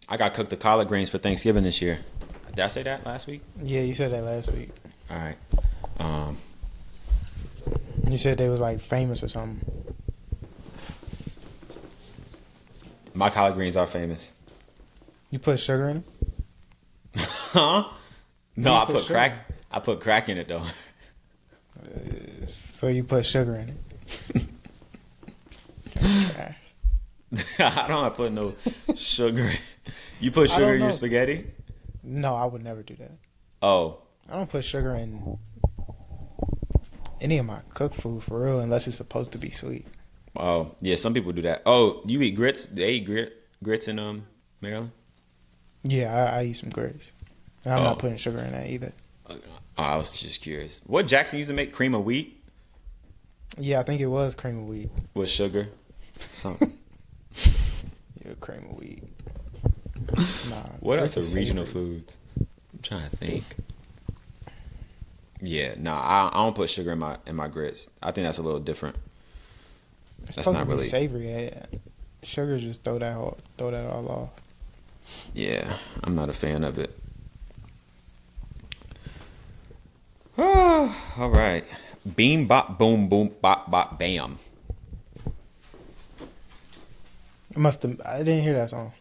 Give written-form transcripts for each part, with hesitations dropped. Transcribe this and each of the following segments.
I got cooked the collard greens for Thanksgiving this year. Did I say that last week? Yeah, you said that last week. All right. Um, You said they was like famous or something. my collard greens are famous. You put sugar in it? Huh? No, You I put put sugar. crack. I put crack in it though. So you put sugar in it? Trash. I don't put no sugar. You put I sugar don't in your know. spaghetti? No, I would never do that. Oh, I don't put sugar in any of my cooked food for real, unless it's supposed to be sweet. oh, yeah. Some people do that. Oh, you eat grits? They eat grits in Maryland. Yeah, I eat some grits. And I'm Oh. not putting sugar in that either. Oh, I was just curious. What Jackson used to make cream of wheat Yeah, I think it was cream of wheat. with sugar. Something. Yeah, cream of wheat. Nah. What else grits are is regional savory. foods? I'm trying to think. Yeah, nah, I don't put sugar in my grits. I think that's a little different. It's That's supposed not to be really. savory. Sugar just throw that all off. Yeah, I'm not a fan of it. All right. Beam bop boom boom bop bop bam. I didn't hear that song.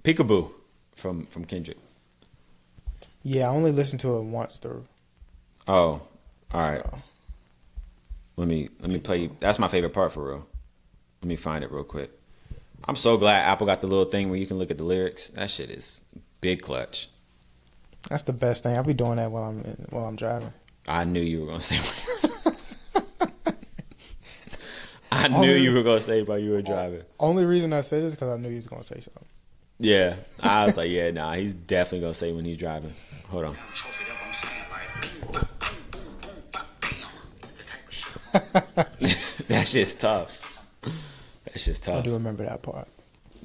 Peekaboo from Kendrick. Yeah, I only listened to it once through. Oh, all right. So, Let me play. That's my favorite part for real. Let me find it real quick. I'm so glad Apple got the little thing where you can look at the lyrics. That shit is big clutch. that's the best thing. I'll be doing that while I'm driving. I knew you were gonna say. I knew Only- you were gonna say while you were driving. Only reason I said this is because I knew he was gonna say something. Yeah, I was like, yeah, nah, he's definitely gonna say when he's driving. Hold on. That shit's tough. That shit's I tough. do remember that part.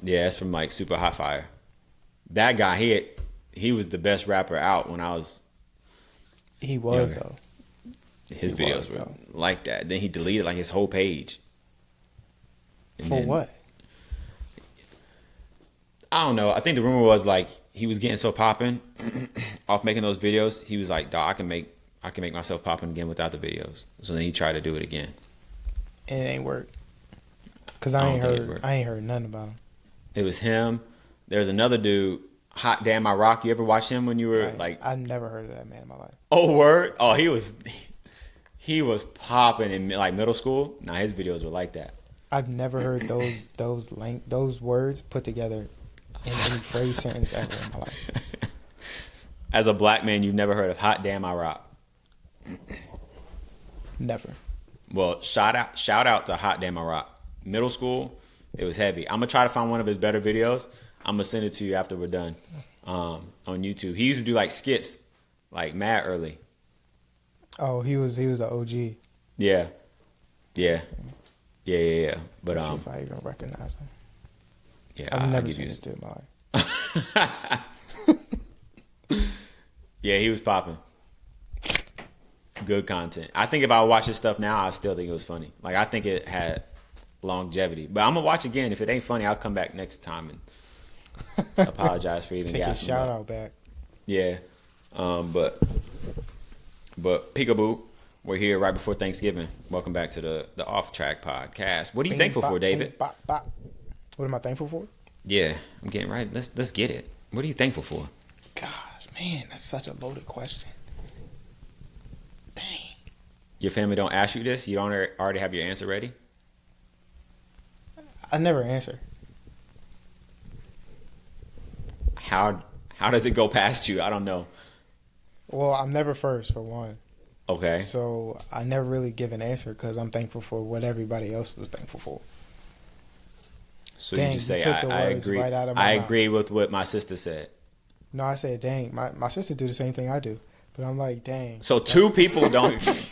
Yeah, it's from like Super Hot Fire. That guy, he was the best rapper out when I was. He was Younger. though. His He videos was, were though. like that. Then he deleted like his whole page. And For then- what? I don't know. I think the rumor was like he was getting so popping off making those videos. He was like, "Dawg, I can make myself popping again without the videos." So then he tried to do it again. And it ain't work. Cause I I don't ain't think it heard. worked. I ain't heard nothing about him. It was him. There's another dude, Hot Damn I Rock. You ever watch him when you were I never heard of that man in my life. oh word? Oh, he was popping in like middle school. Nah, his videos were like that. I've never heard those words put together in any phrase sentence ever in my life. As a black man, you've never heard of Hot Damn I Rock. Never. Well, shout out to Hot Damn I Rock. Middle school, it was heavy. I'm gonna try to find one of his better videos. I'm gonna send it to you after we're done on YouTube. He used to do like skits, like mad early. Oh, he was the OG. Yeah. But Let's see if I even recognize him. yeah, I've I'll never give seen you. this dude in my life. Yeah, he was popping. Good content. I think if I watch his stuff now, I still think it was funny. Like I think it had longevity. But I'm gonna watch again. If it ain't funny, I'll come back next time and apologize for even Take a gassing shout up. out back. Yeah. But Peekaboo, we're here right before Thanksgiving. Welcome back to the Off Track Podcast. What are you thankful for, David? Bop, bop. What am I thankful for? Yeah, I'm getting right. Let's get it. What are you thankful for? Gosh, man, that's such a loaded question. Dang. Your family don't ask you this? You don't already have your answer ready? I never answer. How does it go past you? I don't know. Well, I'm never first for one. Okay. So I never really give an answer because I'm thankful for what everybody else was thankful for. So Dang, you just you say took the I words agree. right out of my I mouth. agree with what my sister said. No, I said, dang, my sister do the same thing I do. But I'm like, dang. So two people don't.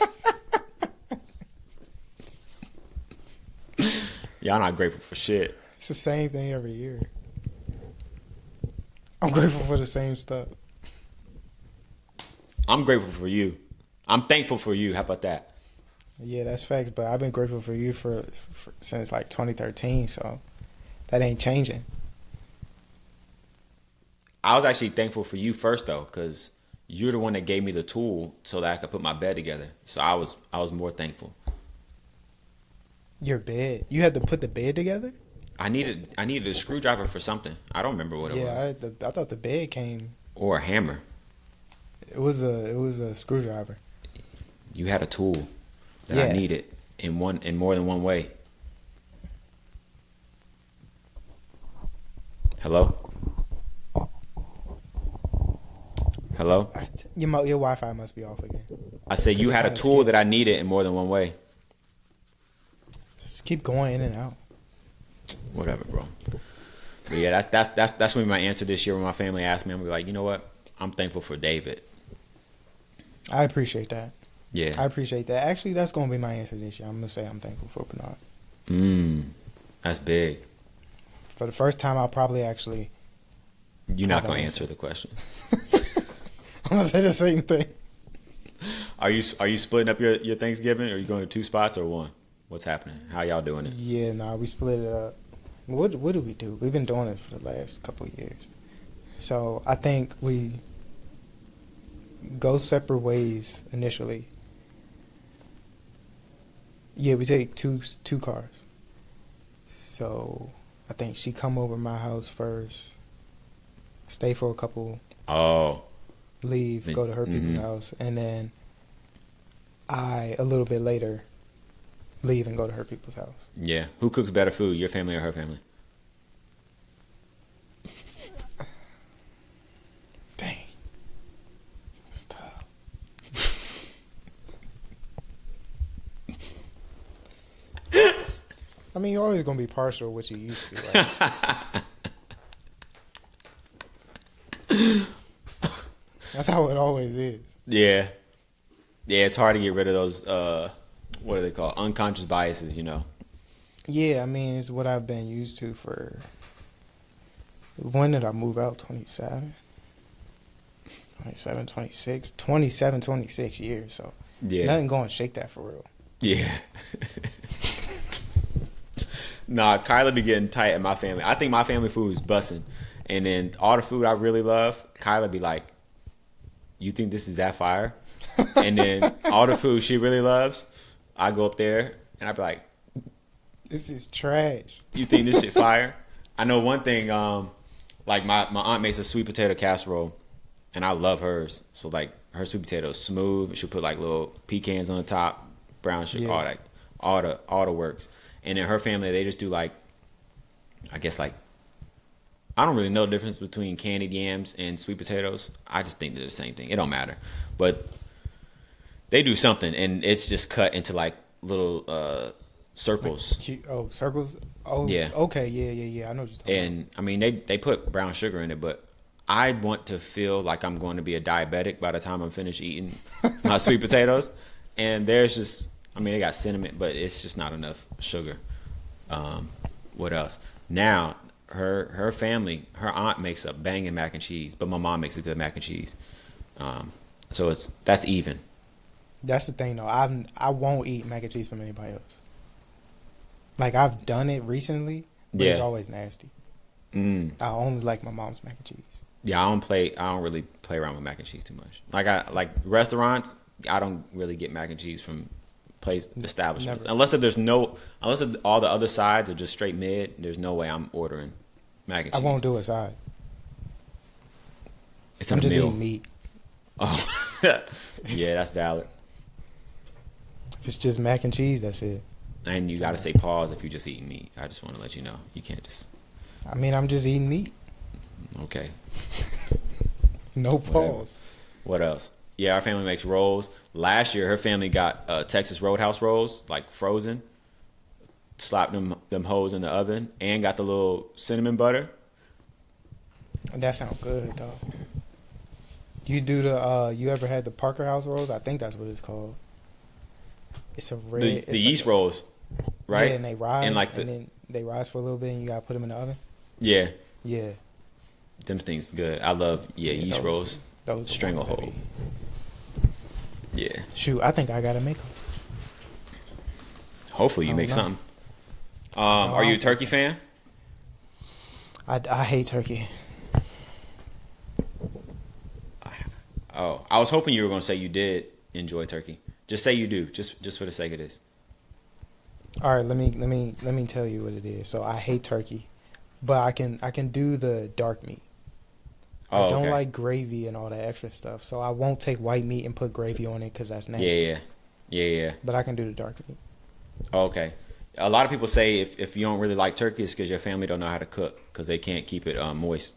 Y'all not grateful for shit. It's the same thing every year. I'm grateful for the same stuff. I'm grateful for you. I'm thankful for you. How about that? Yeah, that's facts. But I've been grateful for you for since like 2013. So that ain't changing. I was actually thankful for you first though, because you're the one that gave me the tool so that I could put my bed together. So I was more thankful. Your bed. You had to put the bed together? I needed a screwdriver for something. I don't remember what it was. Yeah, I thought the bed came. Or a hammer. It was a screwdriver. You had a tool that I needed in more than one way. Hello? Hello? Your Wi-Fi must be off again. I said you had a tool that I needed in more than one way. Just keep going in and out. Whatever, bro. But yeah, that's gonna be my answer this year when my family asks me. I'm gonna be like, you know what? I'm thankful for David. I appreciate that. Yeah. I appreciate that. Actually, that's gonna be my answer this year. I'm gonna say I'm thankful for Bernard. That's big. For the first time, I'll probably actually. You're not gonna answer the question. I'm gonna say the same thing. Are you splitting up your Thanksgiving? Are you going to 2 spots or 1? What's happening? How y'all doing it? Yeah, we split it up. What do we do? We've been doing it for the last couple of years. So I think we go separate ways initially. Yeah, we take two cars. So I think she come over my house first, stay for a couple. Oh. Leave, go to her people's house, and then I a little bit later leave and go to her people's house. Yeah. Who cooks better food, your family or her family? Dang. It's tough. I mean, you're always going to be partial to what you used to, right? That's how it always is. Yeah. Yeah, it's hard to get rid of those, what are they called? Unconscious biases, you know? Yeah, I mean, it's what I've been used to for... When did I move out? 27? 27, 26? 27, 26 years, so... Yeah. Nothing going to shake that for real. Yeah. Nah, Kyla be getting tight in my family. I think my family food is bussin'. And then all the food I really love, Kyla be like, you think this is that fire? And then all the food she really loves, I go up there and I be like, this is trash. you think this shit fire? I know one thing, like my aunt makes a sweet potato casserole and I love hers. So like her sweet potato is smooth. She'll put like little pecans on the top, brown sugar, all the works. And in her family, they just do like, I guess like, I don't really know the difference between candied yams and sweet potatoes. I just think they're the same thing. It don't matter. But they do something, and it's just cut into like little circles. Oh, circles? Oh, yeah. Okay, yeah. I know what you're talking about. And I mean, they put brown sugar in it, but I want to feel like I'm going to be a diabetic by the time I'm finished eating my sweet potatoes. And there's just, I mean, they got cinnamon, but it's just not enough sugar. What else? Now, her family, her aunt makes a banging mac and cheese, but my mom makes a good mac and cheese. So that's even. That's the thing, though. I won't eat mac and cheese from anybody else. Like, I've done it recently, but it's always nasty. I only like my mom's mac and cheese. Yeah, I don't really play around with mac and cheese too much. Like restaurants, I don't really get mac and cheese from establishments. Never. Unless all the other sides are just straight mid, there's no way I'm ordering mac and cheese. I won't do a side. It's I'm a just meal. eating meat. Oh, yeah, that's valid. If it's just mac and cheese, that's it. And you got to say pause if you're just eating meat. I just want to let you know. You can't just... I mean, I'm just eating meat. Okay. No pause. What else? Yeah, our family makes rolls. Last year, her family got Texas Roadhouse rolls, like frozen. Slapped them hoes in the oven and got the little cinnamon butter. That sounds good, though. You do you ever had the Parker House rolls? I think that's what it's called. It's a red. The yeast rolls, right? Yeah, and they rise, and then they rise for a little bit, and you gotta put them in the oven. Yeah. Yeah. Them things good. I love yeast rolls. Those Stranglehold. Yeah. Shoot, I think I gotta make them. Hopefully you make something. Are you a turkey fan? I hate turkey. Oh, I was hoping you were gonna say you did enjoy turkey. Just say you do, just for the sake of this. All right, let me tell you what it is. So I hate turkey, but I can do the dark meat. I Oh, don't okay. like gravy and all that extra stuff. So I won't take white meat and put gravy on it because that's nasty. Yeah. But I can do the dark meat. Oh, okay. A lot of people say if you don't really like turkey, it's because your family don't know how to cook because they can't keep it moist.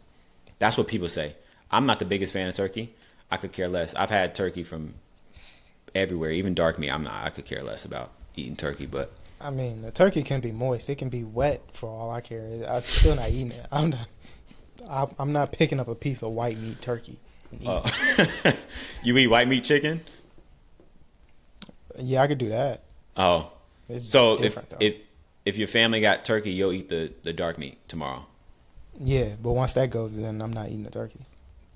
That's what people say. I'm not the biggest fan of turkey. I could care less. I've had turkey from everywhere, even dark meat. I'm not. I could care less about eating turkey, but I mean, the turkey can be moist. It can be wet for all I care. I'm still not eating it. I'm not picking up a piece of white meat turkey and eating it. you eat white meat chicken. Yeah, I could do that. Oh, It's so different though. if your family got turkey, you'll eat the dark meat tomorrow. Yeah, but once that goes, then I'm not eating the turkey.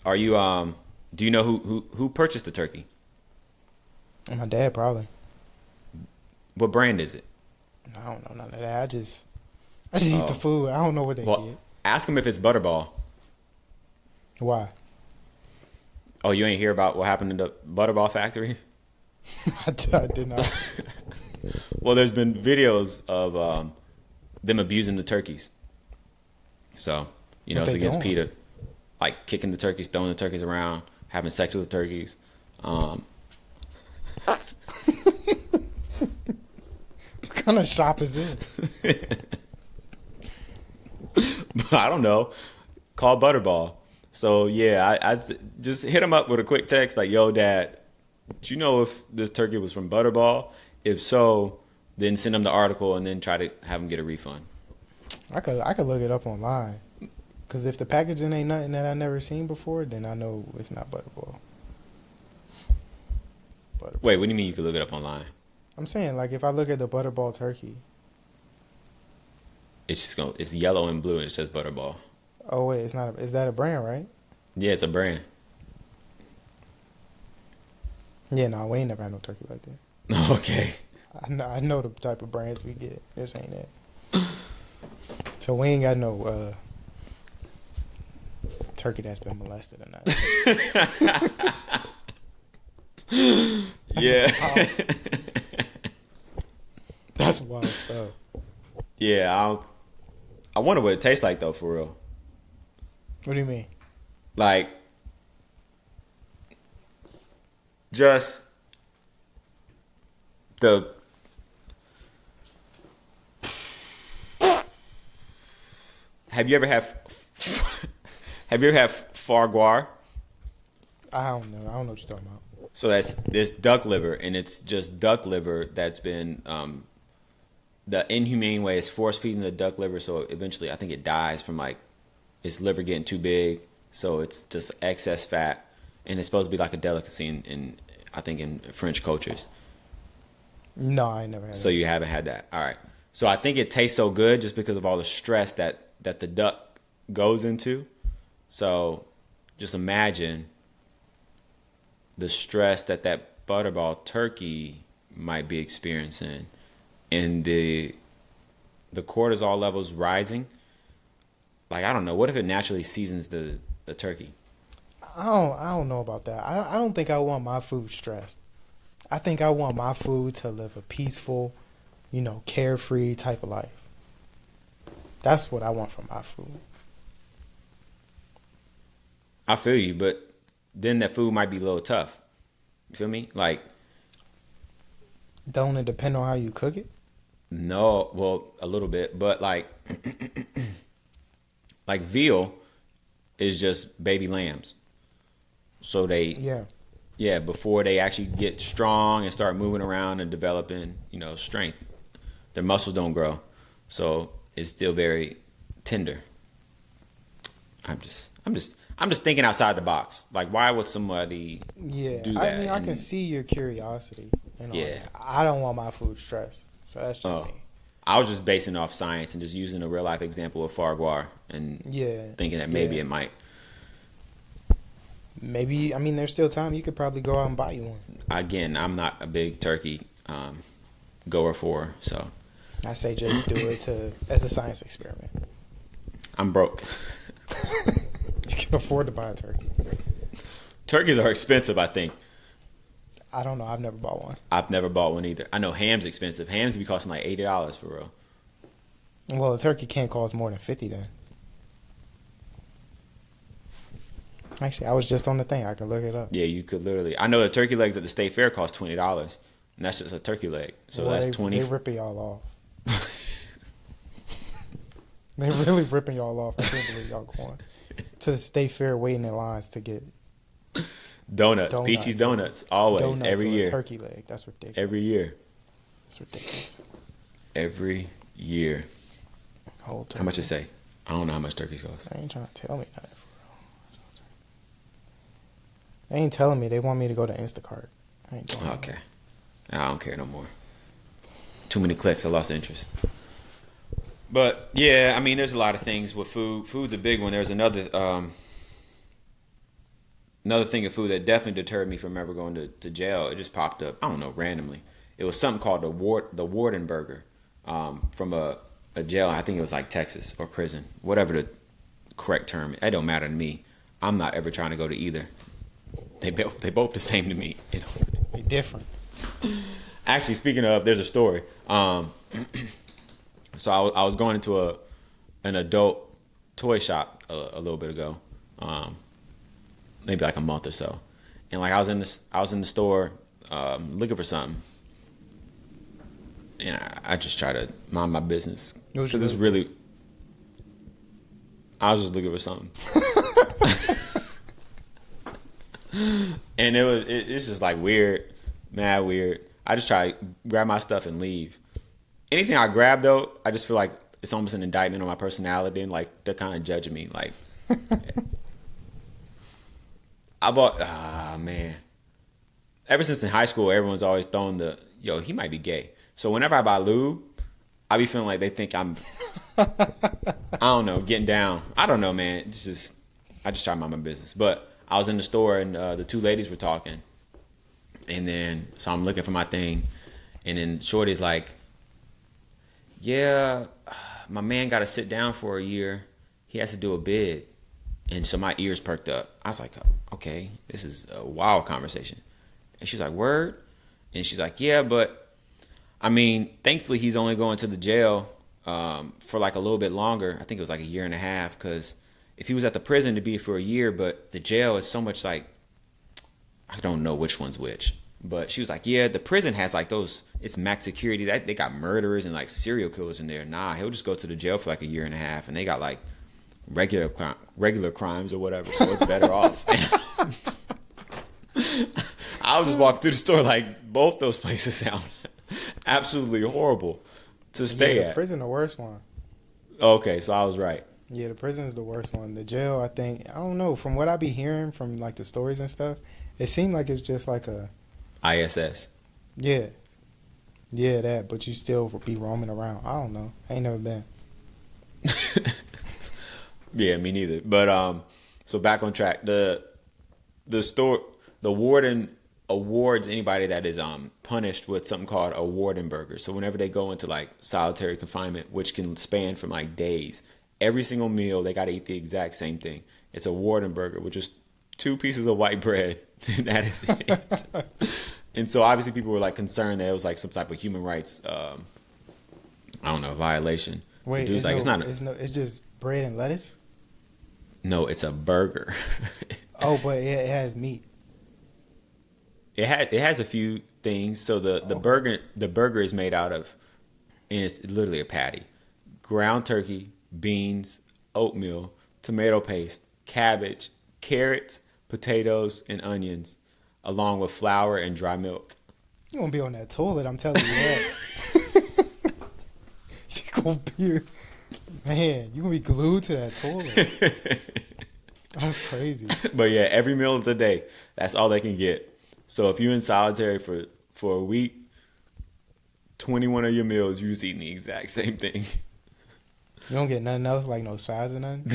Are you Do you know who purchased the turkey? And my dad probably. What brand is it? I don't know none of that. I just eat the food. I don't know what they Well, get. ask them if it's Butterball. Why? Oh, you ain't hear about what happened in the Butterball factory? I did not. Well, there's been videos of them abusing the turkeys. So, What it's they against doing? PETA. Like kicking the turkeys, throwing the turkeys around, having sex with the turkeys. What kind of shop is this? I don't know. Call Butterball. So, yeah, I just hit him up with a quick text like, yo, Dad, do you know if this turkey was from Butterball? If so, then send him the article and then try to have him get a refund. I could look it up online. Cause if the packaging ain't nothing that I never seen before, then I know it's not Butterball. Wait, what do you mean you could look it up online? I'm saying like if I look at the Butterball turkey. It's yellow and blue and it says Butterball. Oh wait, it's not. Is that a brand, right? Yeah, it's a brand. Yeah, no, we ain't never had no turkey like that. Okay. I know the type of brands we get. This ain't it. So we ain't got no turkey that's been molested or nothing. Yeah. That's wild stuff. Yeah, I wonder what it tastes like though, for real. What do you mean? Like, just the have you ever had farguar? I don't know. I don't know what you're talking about. So that's this duck liver, and it's just duck liver that's been the inhumane way is force feeding the duck liver. So eventually, I think it dies from like its liver getting too big. So it's just excess fat, and it's supposed to be like a delicacy in I think in French cultures. No, I ain't never had So it. you haven't had that. All right. So I think it tastes so good just because of all the stress that the duck goes into. So just imagine the stress that Butterball turkey might be experiencing, and the cortisol levels rising. Like, I don't know. What if it naturally seasons the turkey? I don't know about that. I don't think I want my food stressed. I think I want my food to live a peaceful, carefree type of life. That's what I want from my food. I feel you, but then that food might be a little tough. You feel me? Like, Don't it depend on how you cook it? no, well, a little bit, but like, like veal is just baby lambs. So Yeah. before they actually get strong and start moving around and developing, strength, their muscles don't grow. So it's still very tender. I'm just thinking outside the box. Like, why would somebody Yeah. do I that? mean, I And- can see your curiosity and all Yeah. that. I don't want my food stressed. So that's just Oh, me. I was just basing it off science and just using a real life example of farguar and Yeah. thinking that maybe Yeah. it might. Maybe, I mean, there's still time. You could probably go out and buy you one. Again, I'm not a big turkey goer for, so I say, Jay, you do it as a science experiment. I'm broke. You can afford to buy a turkey. Turkeys are expensive, I think. I don't know. I've never bought one. I've never bought one either. I know ham's expensive. Hams be costing like $80 for real. Well, a turkey can't cost more than 50 then. Actually, I was just on the thing. I can look it up. Yeah, you could literally. I know the turkey legs at the state fair cost $20, and that's just a turkey leg. So Well, that's they, 20. They ripping y'all off. They really ripping y'all off. I can't believe y'all going to the state fair waiting in lines to get Donuts. Peachy's Donuts, always, donuts every or a year. turkey leg. That's ridiculous. Every year. That's ridiculous. Every year. Whole turkey. How much it say? I don't know how much turkeys cost. They ain't trying to tell me nothing for real. They ain't telling me. They want me to go to Instacart. I ain't doing Okay. I don't care no more. Too many clicks. I lost interest. But yeah, I mean, there's a lot of things with food. Food's a big one. There's another thing of food that definitely deterred me from ever going to jail. It just popped up. I don't know, randomly. It was something called the Warden Burger from a jail. I think it was like Texas or prison, whatever the correct term. It don't matter to me. I'm not ever trying to go to either. They both the same to me. You know? They different. Actually, speaking of, there's a story. So I was going into an adult toy shop a little bit ago, maybe like a month or so, and like I was in the store looking for something, and I just try to mind my business because it's really. I was just looking for something, and it's just like weird, mad weird. I just try to grab my stuff and leave. Anything I grab though, I just feel like it's almost an indictment on my personality, and like they're kind of judging me. Like, I bought. Man. Ever since in high school, everyone's always thrown yo, he might be gay. So whenever I buy lube, I be feeling like they think I'm, I don't know, getting down. I don't know, man. It's just, I just try to mind my business. But I was in the store and the two ladies were talking, and then so I'm looking for my thing, and then Shorty's like, yeah, my man got to sit down for a year. He has to do a bid. And so my ears perked up. I was like, okay, this is a wild conversation. And she's like, word? And she's like, yeah, but I mean, thankfully he's only going to the jail for like a little bit longer. I think it was like a year and a half, because if he was at the prison, it'd be for a year, but the jail is so much like, I don't know which one's which. But she was like, yeah, the prison has like those, it's max security. They got murderers and like serial killers in there. Nah, he'll just go to the jail for like a year and a half, and they got like regular crimes or whatever, so it's better off. I was just walking through the store like, both those places sound absolutely horrible to stay the at. prison, the worst one. Okay, so I was right. Yeah, the prison is the worst one. The jail, I think, I don't know. From what I be hearing from like the stories and stuff, it seemed like it's just like a ISS. Yeah, that. But you still be roaming around. I don't know. I ain't never been. Yeah, me neither. But so back on track. The warden awards anybody that is punished with something called a warden burger. So whenever they go into like solitary confinement, which can span from like days, every single meal they got to eat the exact same thing. It's a warden burger with just 2 pieces of white bread. That is it. And so obviously people were like concerned that it was like some type of human rights, I don't know, violation. Wait, Dude's like, it's just bread and lettuce? No, it's a burger. Oh, but it has meat. It has a few things. So the burger is made out of, and it's literally a patty: ground turkey, beans, oatmeal, tomato paste, cabbage, carrots, potatoes, and onions, along with flour and dry milk. You gonna be on that toilet? I'm telling you that. You gonna be, man. You gonna be glued to that toilet. That's crazy. But yeah, every meal of the day, that's all they can get. So if you're in solitary for a week, 21 of your meals, you're just eating the exact same thing. You don't get nothing else, like no sides or nothing?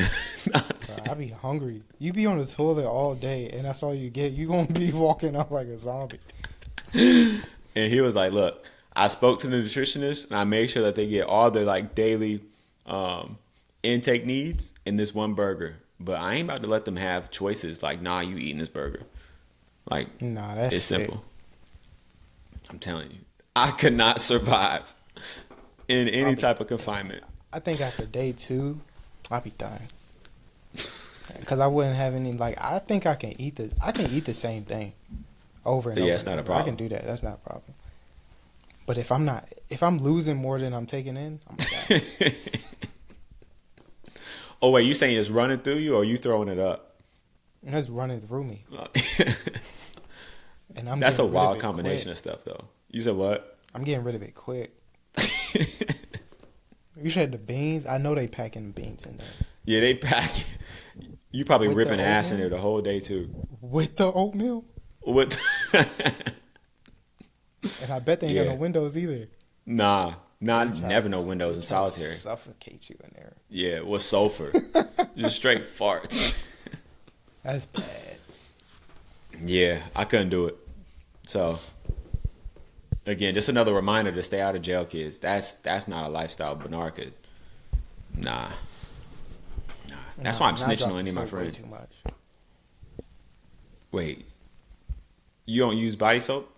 Bro, I be hungry. You be on the toilet all day, and that's all you get. You gonna be walking out like a zombie. And he was like, look, I spoke to the nutritionist, and I made sure that they get all their like daily intake needs in this one burger. But I ain't about to let them have choices like, nah, you eating this burger. Like, Nah, that's it's sick. simple. I'm telling you, I could not survive in any type of confinement. I think after day 2, I'll be done. Cause I wouldn't have any like. I think I can eat the same thing over and over. Yeah, it's not a and over. problem. I can do that. That's not a problem. But if I'm losing more than I'm taking in, I'm done. Oh wait, you saying it's running through you, or you throwing it up? It's running through me, and I'm. That's a getting rid of wild it combination quick. of stuff, though. You said what? I'm getting rid of it quick. You said the beans. I know they packing the beans in there Yeah, they pack. You probably With the ripping ass in oatmeal? there the whole day too. with the oatmeal, What? and I bet they ain't Yeah. got no windows either. Nah, Trying never to- no windows in they trying to solitary. Suffocate you in there. Yeah, with sulfur, just straight farts. That's bad. Yeah, I couldn't do it. So, again, just another reminder to stay out of jail, kids. That's not a lifestyle Bernard could. Nah. That's why I'm Nah, I snitching drop on any of my soap way friends. Too much. Wait, you don't use body soap?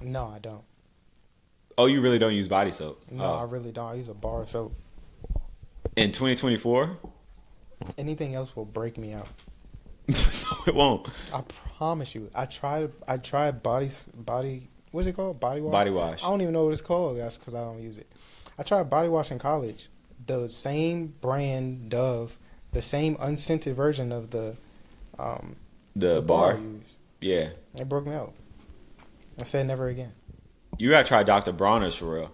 No, I don't. Oh, you really don't use body soap? No, Oh. I really don't. I use a bar of soap. In 2024? Anything else will break me out. It won't. I promise you. I tried body. What's it called? Body wash. Body wash. I don't even know what it's called. That's because I don't use it. I tried body wash in college. The same brand Dove, the same unscented version of the The bar? I used. Yeah. It broke me out. I said never again. You gotta try Dr. Bronner's for real.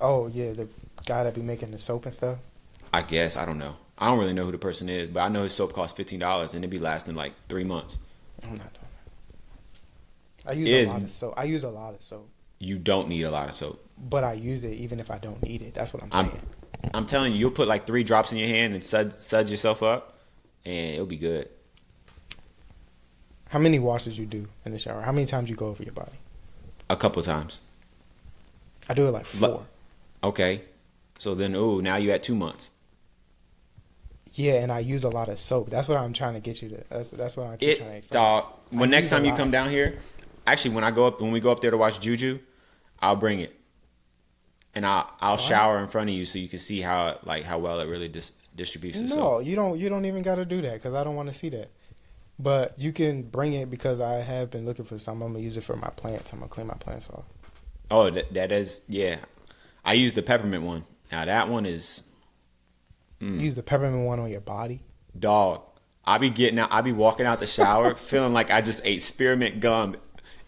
Oh yeah, the guy that be making the soap and stuff. I guess. I don't know. I don't really know who the person is, but I know his soap costs $15 and it be lasting like 3 months. I'm not doing that. I use Is- a lot of soap. I use a lot of soap, You don't need a lot of soap. but I use it even if I don't need it. That's what I'm I'm- saying. I'm telling you, you'll put like 3 drops in your hand and suds yourself up, and it'll be good. How many washes you do in the shower? How many times you go over your body? A couple times. I do it like 4. Okay. So then, ooh, now you at 2 months. Yeah, and I use a lot of soap. That's what I'm trying to get you to. That's what I keep trying to explain. Dog. When I next use a time you lot. come down here, actually, when we go up there to watch Juju, I'll bring it, and I'll shower in front of you so you can see how well it really distributes. The No, soap. you don't even got to do that because I don't want to see that. But you can bring it because I have been looking for some. I'm gonna use it for my plants. I'm gonna clean my plants off. Oh, that is, yeah. I use the peppermint one. Now that one is Use the peppermint one on your body. dog. I be walking out the shower feeling like I just ate spearmint gum.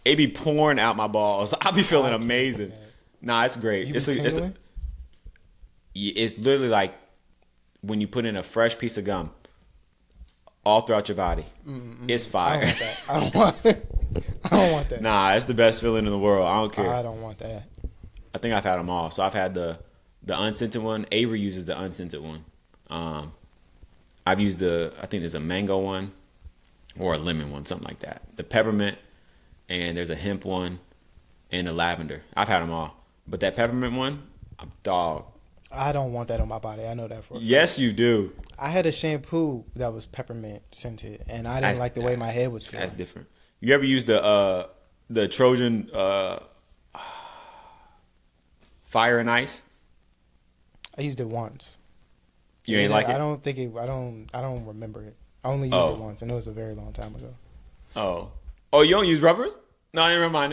It be pouring out my balls. I be feeling I can't amazing. do that. Nah, it's great. You be It's tingling? it's literally like when you put in a fresh piece of gum all throughout your body. It's I fire. don't want that. I don't want. I don't want that. Nah, it's the best feeling in the world. I don't care. I don't want that. I think I've had them all. So I've had the unscented one. Avery uses the unscented one. I've used I think there's a mango one or a lemon one, something like that. The peppermint, and there's a hemp one, and the lavender. I've had them all. But that peppermint one, dog. I don't want that on my body. I know that for a fact. Yes, you do. I had a shampoo that was peppermint scented, and I didn't That's- like the way my head was feeling. That's different. You ever use the Trojan Fire and Ice? I used it once. You ain't And like I it? don't think it. I don't remember it. I only used Oh. it once, and it was a very long time ago. Oh, you don't use rubbers? No, never mind.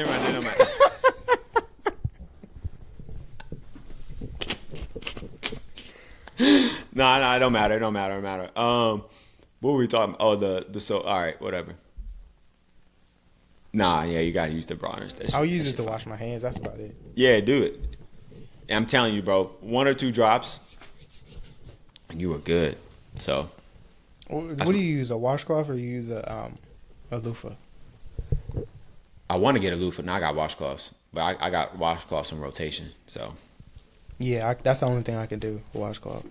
No, it don't matter. What were we talking? Oh, the soap. All right, whatever. Nah, yeah, you gotta use the bronzers. That shit- I'll that use it shit to fire. wash my hands. That's about it. Yeah, do it. And I'm telling you, bro, 1 or 2 drops, and you were good. So What do you use? A washcloth or you use a loofah? I want to get a loofah. Now I got washcloths, but I got washcloths in rotation. So Yeah, that's the only thing I can do. A washcloth.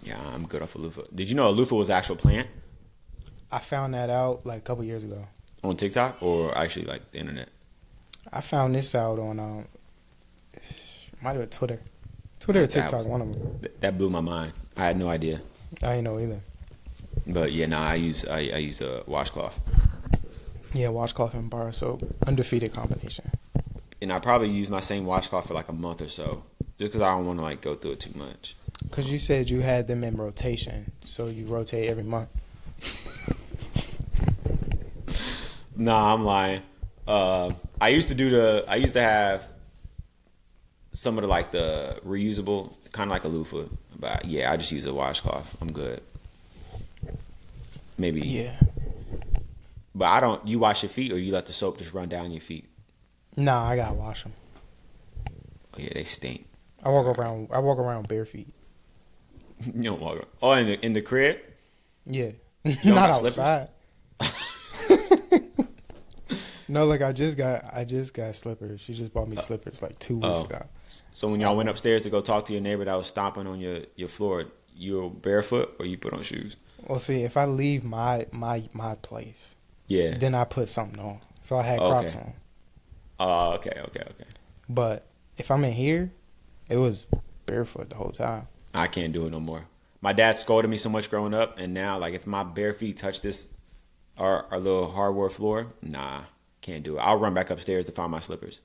yeah, I'm good off a loofah. Did you know a loofah was an actual plant I found that out like a couple years ago. on TikTok or actually like the internet? I found this out on might have been Twitter or That- TikTok. One of them. That blew my mind. I had no idea. I didn't know either. But yeah, no, I use a washcloth. Yeah, washcloth and bar soap, undefeated combination. And I probably use my same washcloth for like a month or so, just because I don't want to like go through it too much. Because you said you had them in rotation, so you rotate every month. Nah, I'm lying. I used to have some of the like the reusable, kind of like a loofah. But yeah, I just use a washcloth. I'm good. Maybe. Yeah. But I don't. You wash your feet, or you let the soap just run down your feet? Nah, I gotta wash them. Oh yeah, they stink. I walk around bare feet. You don't walk. Oh, in the crib. Yeah, don't not got slippers? outside. No, like I just got slippers. She just bought me slippers like 2 weeks ago. So when y'all went upstairs to go talk to your neighbor that was stomping on your floor, you were barefoot or you put on shoes? Well, see, if I leave my place, Yeah. then I put something on. So I had Okay. Crocs on. Oh, okay. But if I'm in here, it was barefoot the whole time. I can't do it no more. My dad scolded me so much growing up, and now like if my bare feet touch this our little hardwood floor, nah, can't do it. I'll run back upstairs to find my slippers.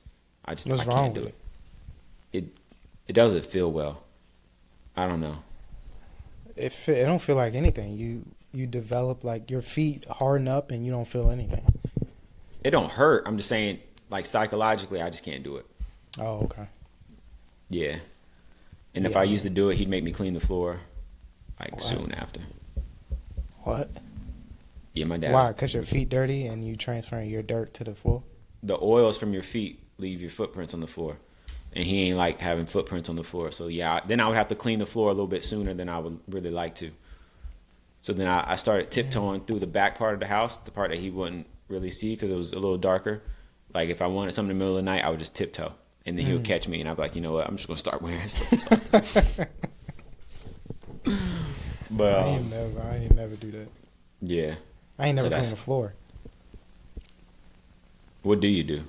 What's I wrong can't do with it. It doesn't feel well. I don't know. It don't feel like anything. You develop like your feet harden up and you don't feel anything. It don't hurt. I'm just saying, like psychologically, I just can't do it. Oh, okay. Yeah. And if Yeah. I used to do it, he'd make me clean the floor like What? soon after. What? Yeah, my dad. Why? Because your feet dirty and you transferring your dirt to the floor? The oils from your feet leave your footprints on the floor. And he ain't like having footprints on the floor. So yeah, then I would have to clean the floor a little bit sooner than I would really like to. So then I started tiptoeing through the back part of the house, the part that he wouldn't really see because it was a little darker. Like if I wanted something in the middle of the night, I would just tiptoe. And then he would catch me and I'd be like, you know what, I'm just going to start wearing stuff. But I ain't never do that. yeah. I ain't never So clean the floor. What do you do?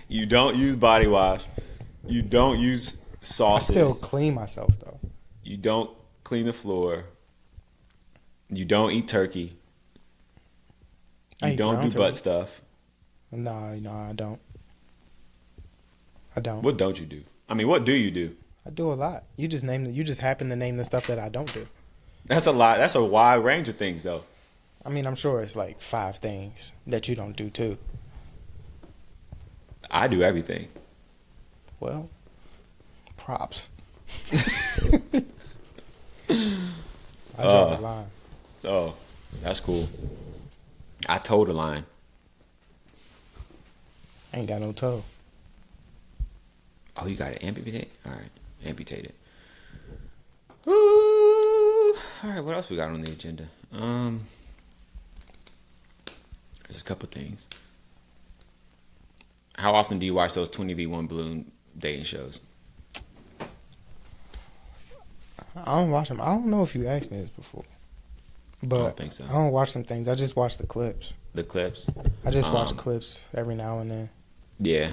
You don't use body wash. You don't use I sauces. still clean myself though. You don't clean the floor. You don't eat turkey. I You eat don't ground do butt turkey. stuff. No, I don't. I don't. What don't you do? I mean, what do you do? I do a lot. You just happen to name the stuff that I don't do. That's a lot. That's a wide range of things, though. I mean, I'm sure it's like 5 things that you don't do too. I do everything. Well, props. I draw the line. Oh, that's cool. I toed the line. I ain't got no toe. Oh, you got it amputated? All right, amputated. Ooh. All right, what else we got on the agenda? There's a couple things. How often do you watch those 20v1 balloon dating shows? I don't watch them. I don't know if you asked me this before, but I don't think so. I don't watch them things. I just watch the clips. The clips? I just watch clips every now and then. Yeah.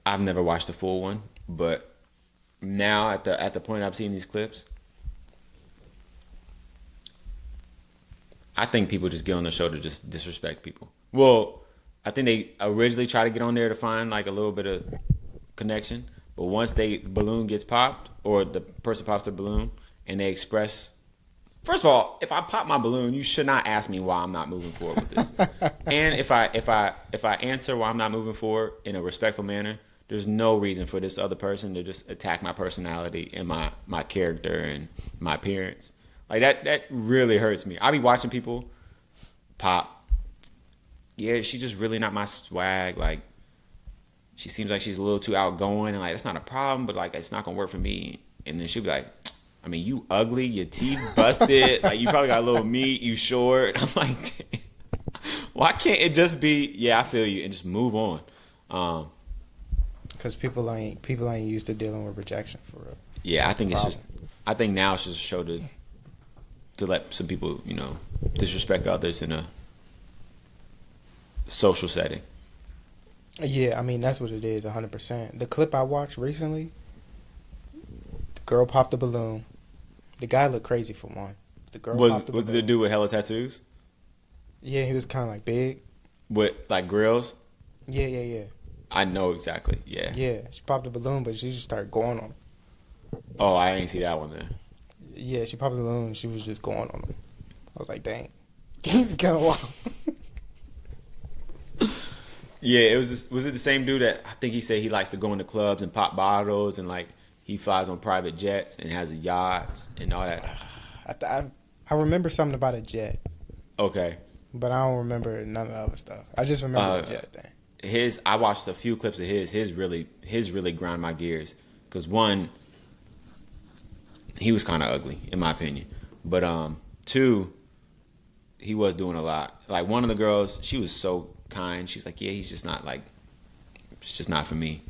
I've never watched the full one, but now at the point I've seen these clips, I think people just get on the show to just disrespect people. Well, I think they originally try to get on there to find like a little bit of connection, but once the balloon gets popped or the person pops the balloon and they express, first of all, if I pop my balloon, you should not ask me why I'm not moving forward with this. And if I answer why I'm not moving forward in a respectful manner, there's no reason for this other person to just attack my personality and my character and my appearance. Like that really hurts me. I be watching people pop. Yeah, she's just really not my swag. Like, she seems like she's a little too outgoing, and like that's not a problem, but like it's not gonna work for me. And then she'll be like, I mean, you ugly, your teeth busted, like you probably got a little meat, you short. I'm like, damn. Why can't it just be, yeah, I feel you, and just move on? Because people ain't used to dealing with rejection for real. Yeah, That's I think the it's problem. just, I think now it's just a show to let some people, disrespect others in a social setting. Yeah, I mean, that's what it is, 100%. The clip I watched recently, the girl popped the balloon. The guy looked crazy for one. The girl Was popped the was the balloon. dude with hella tattoos Yeah, he was kind of like big. with like grills? Yeah. I know exactly. Yeah. Yeah, she popped the balloon, but she just started going on him. Oh, I didn't see that one then. Yeah, she popped the balloon and she was just going on him. I was like, dang. He's kind of wild. Yeah, it was it the same dude that I think he said he likes to go into clubs and pop bottles and like he flies on private jets and has yachts and all that. I remember something about a jet, Okay. but I don't remember none of the other stuff. I just remember the jet thing. I watched a few clips of his really grind my gears because one, he was kind of ugly in my opinion, but two, he was doing a lot. Like one of the girls, she was so kind. She's like, yeah, he's just not like, it's just not for me.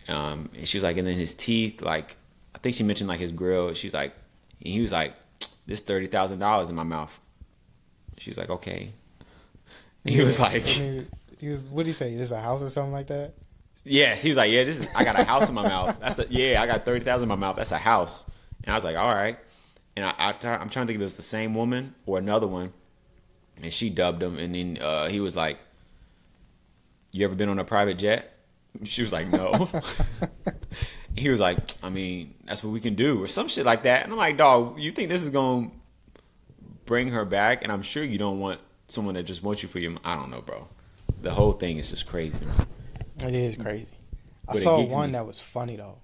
And she was like, and then his teeth, like I think she mentioned like his grill. She's like, and he was like, this $30,000 in my mouth. She was like, okay. He was like, I mean, what did he say? This is a house or something like that? yes. He was like, yeah, I got a house in my mouth. I got 30,000 in my mouth. That's a house. And I was like, all right. And I'm trying to think if it was the same woman or another one. And she dubbed him. And then he was like, you ever been on a private jet? She was like, no. He was like, I mean, that's what we can do or some shit like that. And I'm like, dog, you think this is going to bring her back? And I'm sure you don't want someone that just wants you for your, I don't know, bro. The whole thing is just crazy to me. It is crazy. I But it saw geeks one me. that was funny though.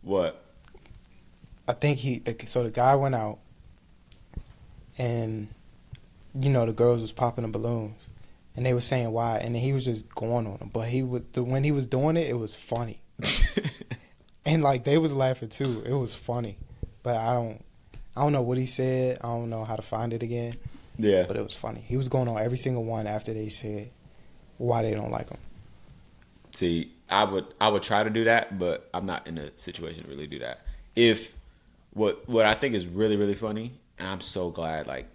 What? I think the guy went out, and the girls was popping the balloons, and they were saying why, and then he was just going on them. But when he was doing it, it was funny, and like they was laughing too. It was funny, but I don't know what he said. I don't know how to find it again. Yeah. But it was funny. He was going on every single one after they said why they don't like him. See, I would try to do that, but I'm not in a situation to really do that. If what I think is really, really funny, and I'm so glad, like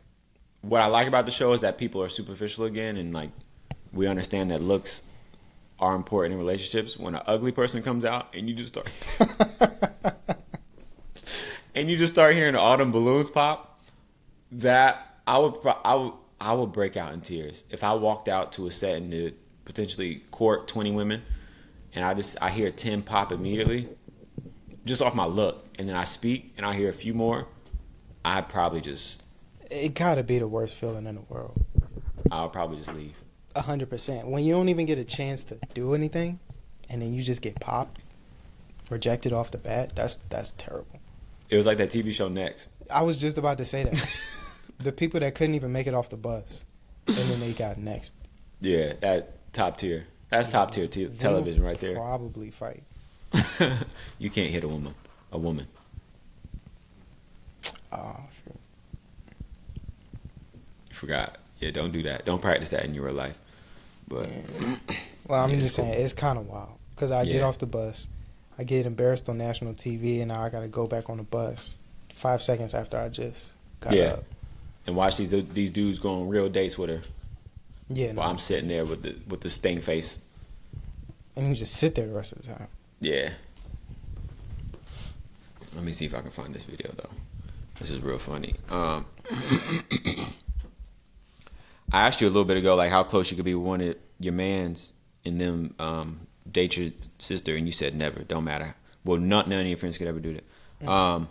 what I like about the show is that people are superficial again, and like we understand that looks are important in relationships. When an ugly person comes out and you just start hearing all them balloons pop, that I would break out in tears if I walked out to a set and to potentially court 20 women, and I hear 10 pop immediately, just off my look, and then I speak and I hear a few more. I'd probably just It gotta be the worst feeling in the world. I'll probably just leave. 100%. When you don't even get a chance to do anything, and then you just get popped, rejected off the bat, that's terrible. It was like that TV show Next. I was just about to say that. The people that couldn't even make it off the bus, and then they got next. Yeah, that top tier. That's top tier television right there. Probably fight. You can't hit a woman. Oh, sure. You forgot. Yeah, don't do that. Don't practice that in your real life. But Well, I'm Yeah, just it's cool. saying, it's kind of wild. Because I get Yeah. off the bus, I get embarrassed on national TV, and now I got to go back on the bus 5 seconds after I just got Yeah. up. and watch these dudes go on real dates with her Yeah, while I'm sitting there with the sting face. and you just sit there the rest of the time. Yeah. Let me see if I can find this video though. This is real funny. I asked you a little bit ago, like how close you could be with one of your mans and them date your sister, and you said never. Don't matter. Well, none of your friends could ever do that.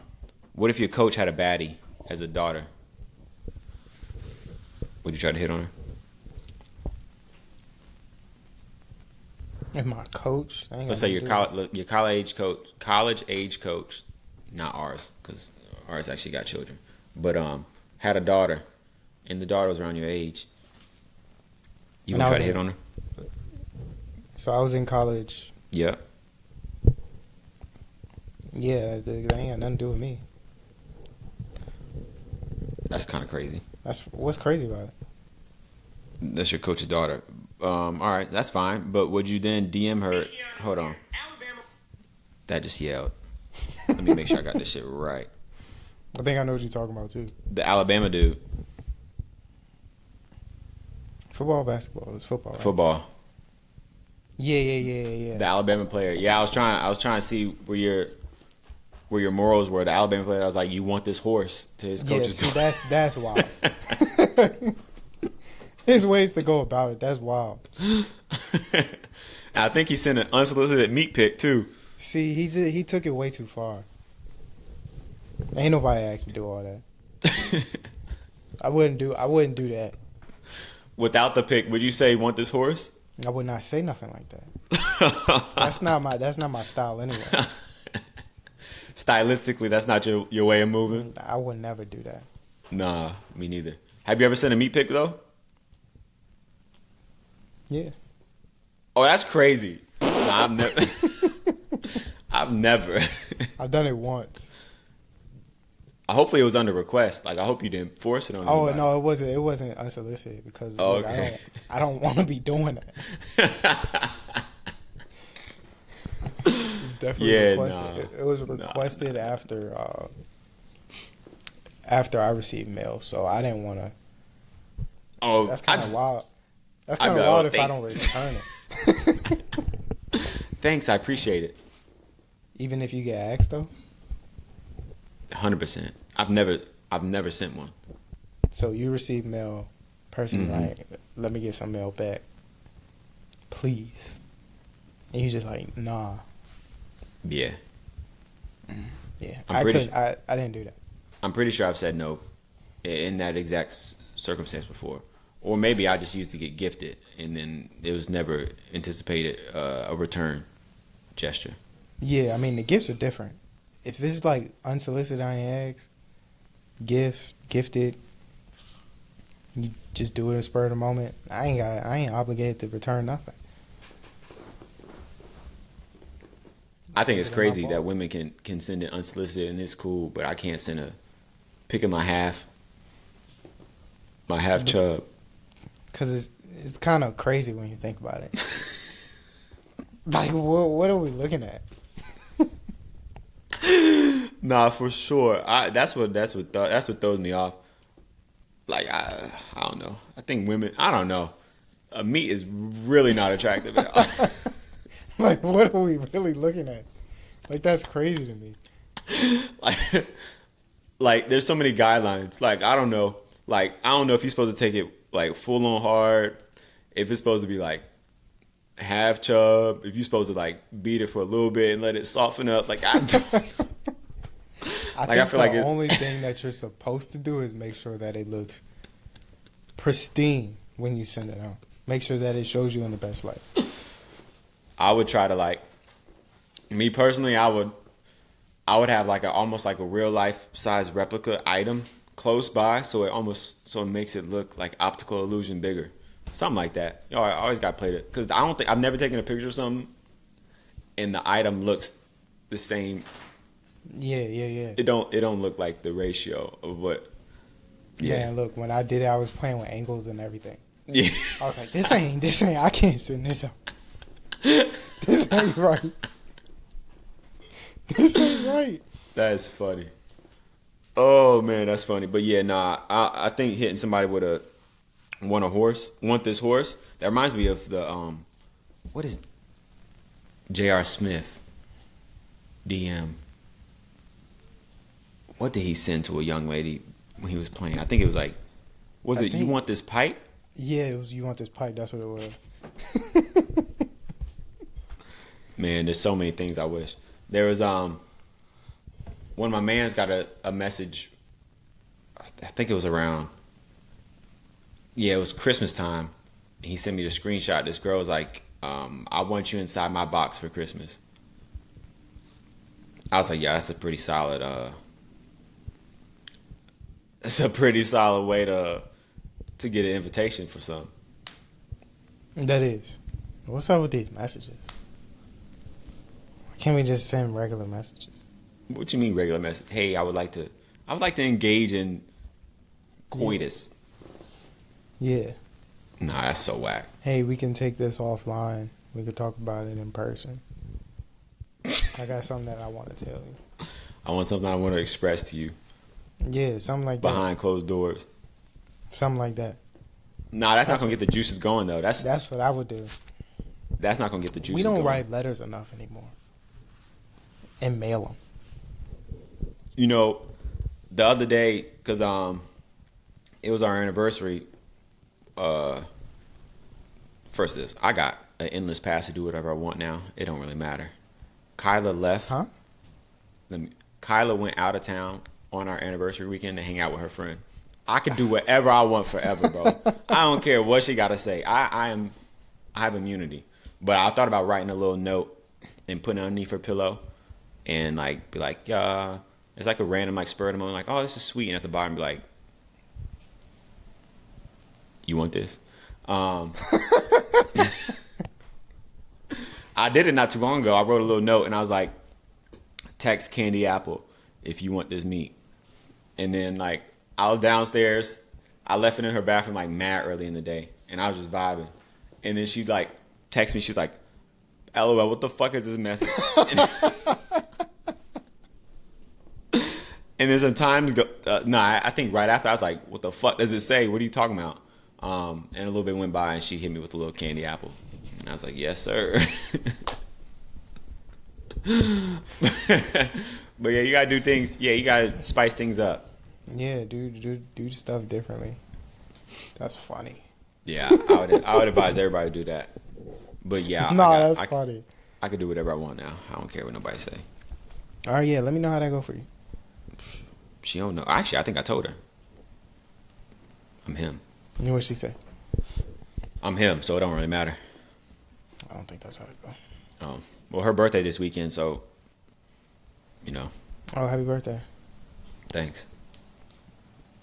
What if your coach had a baddie as a daughter? Would you try to hit on her? And my coach, I ain't Let's got say nothing to do your college age coach, not ours, because ours actually got children, but had a daughter, and the daughter was around your age. You And would I try was to hit on her? So I was in college. Yeah. Yeah, that ain't got nothing to do with me. That's kind of crazy. That's what's crazy about it. That's your coach's daughter. All right, that's fine. But would you then DM her? Hold on. That just yelled. Let me make sure I got this shit right. I think I know what you're talking about too. The Alabama dude. Football, basketball. It was football. Right? Football. Yeah. The Alabama player. Yeah, I was trying to see where where your morals were. The Alabama player, I was like, you want this horse to his Yeah, coach's see, daughter. that's wild. His ways to go about it, that's wild. I think he sent an unsolicited meat pic too. See, he took it way too far. Ain't nobody asked to do all that. I wouldn't do that. Without the pic, would you say want this horse? I would not say nothing like that. That's not my style anyway. Stylistically, that's not your way of moving. I would never do that. Nah, me neither. Have you ever sent a meat pic though? Yeah. Oh, that's crazy. Nah, I've never. I've never. I've done it once. Hopefully, it was under request. Like, I hope you didn't force it on. Oh anybody. no, it wasn't unsolicited because look, Okay. I don't want to be doing that. It's definitely requested. It was requested after I received mail, so I didn't want to. Oh, That's kind of wild. That's I'd kind be of like, wild oh, if I don't return it. Thanks, I appreciate it. Even if you get asked though. 100%. I've never sent one. So you receive mail, person Mm-hmm. like, let me get some mail back, please. And you just like, nah, Yeah, yeah. I'm pretty I didn't do that. I'm pretty sure I've said no in that exact circumstance before, or maybe I just used to get gifted, and then it was never anticipated a return gesture. Yeah, I mean the gifts are different. If it's like unsolicited on your eggs, gifted, you just do it in a spur of the moment. I ain't obligated to return nothing. I think it's Send it in my crazy that vault. women can send it unsolicited and it's cool, but I can't send a pic of my half chub. Cause it's kind of crazy when you think about it. Like what are we looking at? Nah, for sure. That's what throws me off. Like I don't know. I think women. I don't know. Meat is really not attractive at all. Like what are we really looking at? Like that's crazy to me. like there's so many guidelines. Like I don't know. Like I don't know if you're supposed to take it like full on hard. If it's supposed to be like half chub. If you're supposed to like beat it for a little bit and let it soften up. Like I don't. I Like, I think feel the like only thing that you're supposed to do is make sure that it looks pristine when you send it out. Make sure that it shows you in the best light. I would try to like. Me personally, I would have like almost like a real life size replica item close by, so it makes it look like optical illusion bigger, something like that. You know, I always got to play it because I've never taken a picture of something and the item looks the same. Yeah. It don't look like the ratio of what. Yeah, Man, look, when I did it, I was playing with angles and everything. yeah. I was like, this ain't, I can't send this out. This ain't right. This ain't right. That's funny. Oh man, that's funny. But yeah, nah, I think hitting somebody with want this horse. That reminds me of the what is J.R. Smith DM. What did he send to a young lady when he was playing? I think it was like, you want this pipe? Yeah, it was, you want this pipe. That's what it was. Man, there's so many things I wish. There was one of my mans got a message. I think it was around. Yeah, it was Christmas time. He sent me the screenshot. This girl was like, "I want you inside my box for Christmas." I was like, "Yeah, that's a pretty solid. That's a pretty solid way to get an invitation for something." That is. What's up with these messages? Why can't we just send regular messages? What you mean regular message? Hey, I would like to engage in coitus. Yeah. Nah, that's so whack. Hey, we can take this offline. We could talk about it in person. I got something that I want to tell you. I want something I want to express to you Yeah, something like behind closed doors. that. Something like that. Nah, that's not gonna get the juices going though. That's what I would do. not gonna get the juices We don't going. write letters enough anymore. And mail them. You know, the other day, because it was our anniversary. First is I got an endless pass to do whatever I want now. It don't really matter. Kyla left. Huh? Kyla went out of town on our anniversary weekend to hang out with her friend. I could do whatever I want forever, bro. I don't care what she got to say. I have immunity. But I thought about writing a little note and putting it underneath her pillow and like be like, it's like a random like spur of the moment, like, oh, this is sweet, and at the bottom be like, you want this? I did it not too long ago. I wrote a little note and I was like, text Candy Apple if you want this meat. And then like I was downstairs. I left it in her bathroom like mad early in the day, and I was just vibing. And then she like texted me. She was like, "LOL, what the fuck is this message?" And then sometimes I think right after I was like, "What the fuck does it say? What are you talking about?" And a little bit went by, and she hit me with a little candy apple, and I was like, "Yes, sir." But yeah, you gotta do things. Yeah, you gotta spice things up. Yeah, do stuff differently. That's funny. Yeah, I would advise everybody to do that. But yeah, that's funny. I could do whatever I want now. I don't care what nobody say. All right, yeah. Let me know how that go for you. She don't know. Actually, I think I told her. I'm him. You know what she say? I'm him, so it don't really matter. I don't think that's how it go. Well, her birthday this weekend, so you know. Oh, happy birthday! Thanks.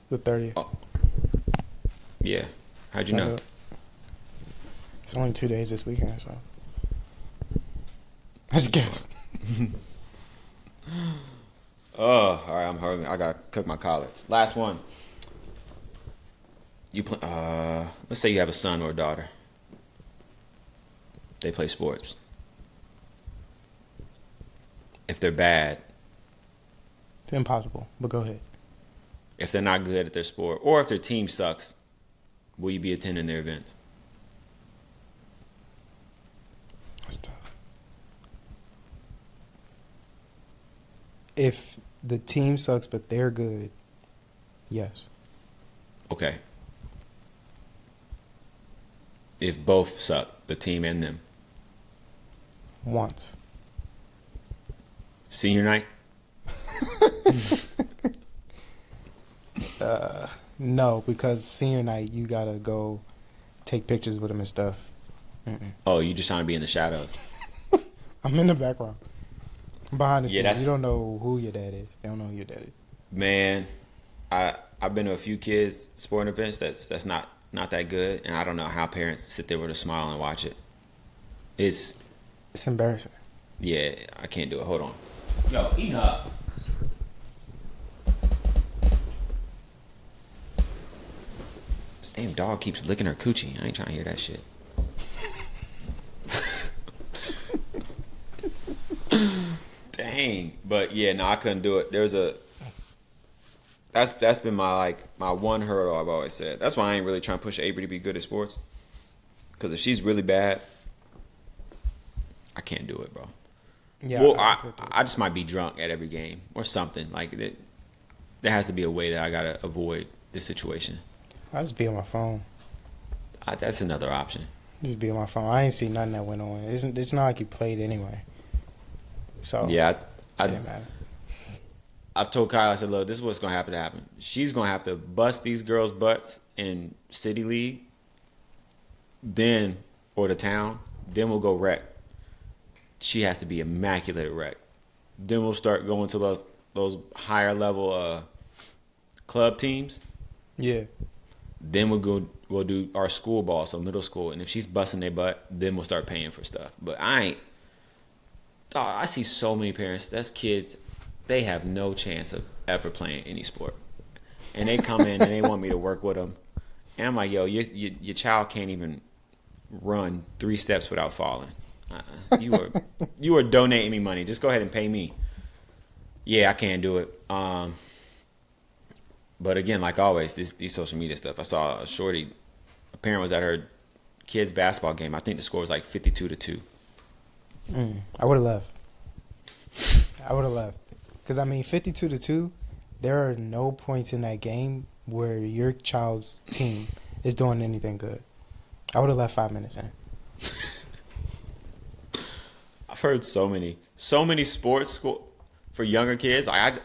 The 30th. Oh. Yeah. How'd you know? It's only 2 days this weekend, so I just guessed. Oh, all right. I'm hurting. I gotta cook my collards. Last one. Let's say you have a son or a daughter. They play sports. If they're bad, It's impossible, but go ahead. if they're not good at their sport, or if their team sucks, will you be attending their events? That's tough. If the team sucks but they're good, yes. Okay. If both suck, the team and them. Once. Senior night? No, because senior night you gotta go take pictures with them and stuff. Mm-mm. Oh, you just trying to be in the shadows. I'm in the background. I'm behind the Yeah, scenes. You don't know who your dad is. They don't know who your dad is. Man, I've been to a few kids' sporting events that's not that good, and I don't know how parents sit there with a smile and watch it. It's embarrassing. Yeah, I can't do it. Hold on. Yo, eat up. This damn dog keeps licking her coochie. I ain't trying to hear that shit. Dang. But yeah, no, I couldn't do it. That's been my one hurdle I've always said. That's why I ain't really trying to push Avery to be good at sports. Because if she's really bad, I can't do it, bro. Yeah. Well, I just might be drunk at every game or something. Like that. There has to be a way that I gotta avoid this situation. I just be on my phone. That's another option. Just be on my phone. I ain't see nothing that went on. It's not like you played anyway. So Yeah, it didn't matter. I've told Kyle, I said, look, this is what's gonna happen. She's gonna have to bust these girls' butts in City League, or the town. Then we'll go rec. She has to be immaculate at rec. Then we'll start going to those higher level club teams. Yeah. Then we'll do our school ball, so middle school. And if she's busting their butt, then we'll start paying for stuff. But I see so many parents, that's kids, they have no chance of ever playing any sport. And they come in and they want me to work with them. And I'm like, yo, your child can't even run 3 steps without falling. You are donating me money. Just go ahead and pay me. Yeah, I can't do it. But again, like always, these social media stuff. I saw a shorty, a parent was at her kid's basketball game. I think the score was like 52-2. I would have left. Because, I mean, 52-2, there are no points in that game where your child's team is doing anything good. I would have left 5 minutes in. I've heard so many sports school for younger kids. Actually,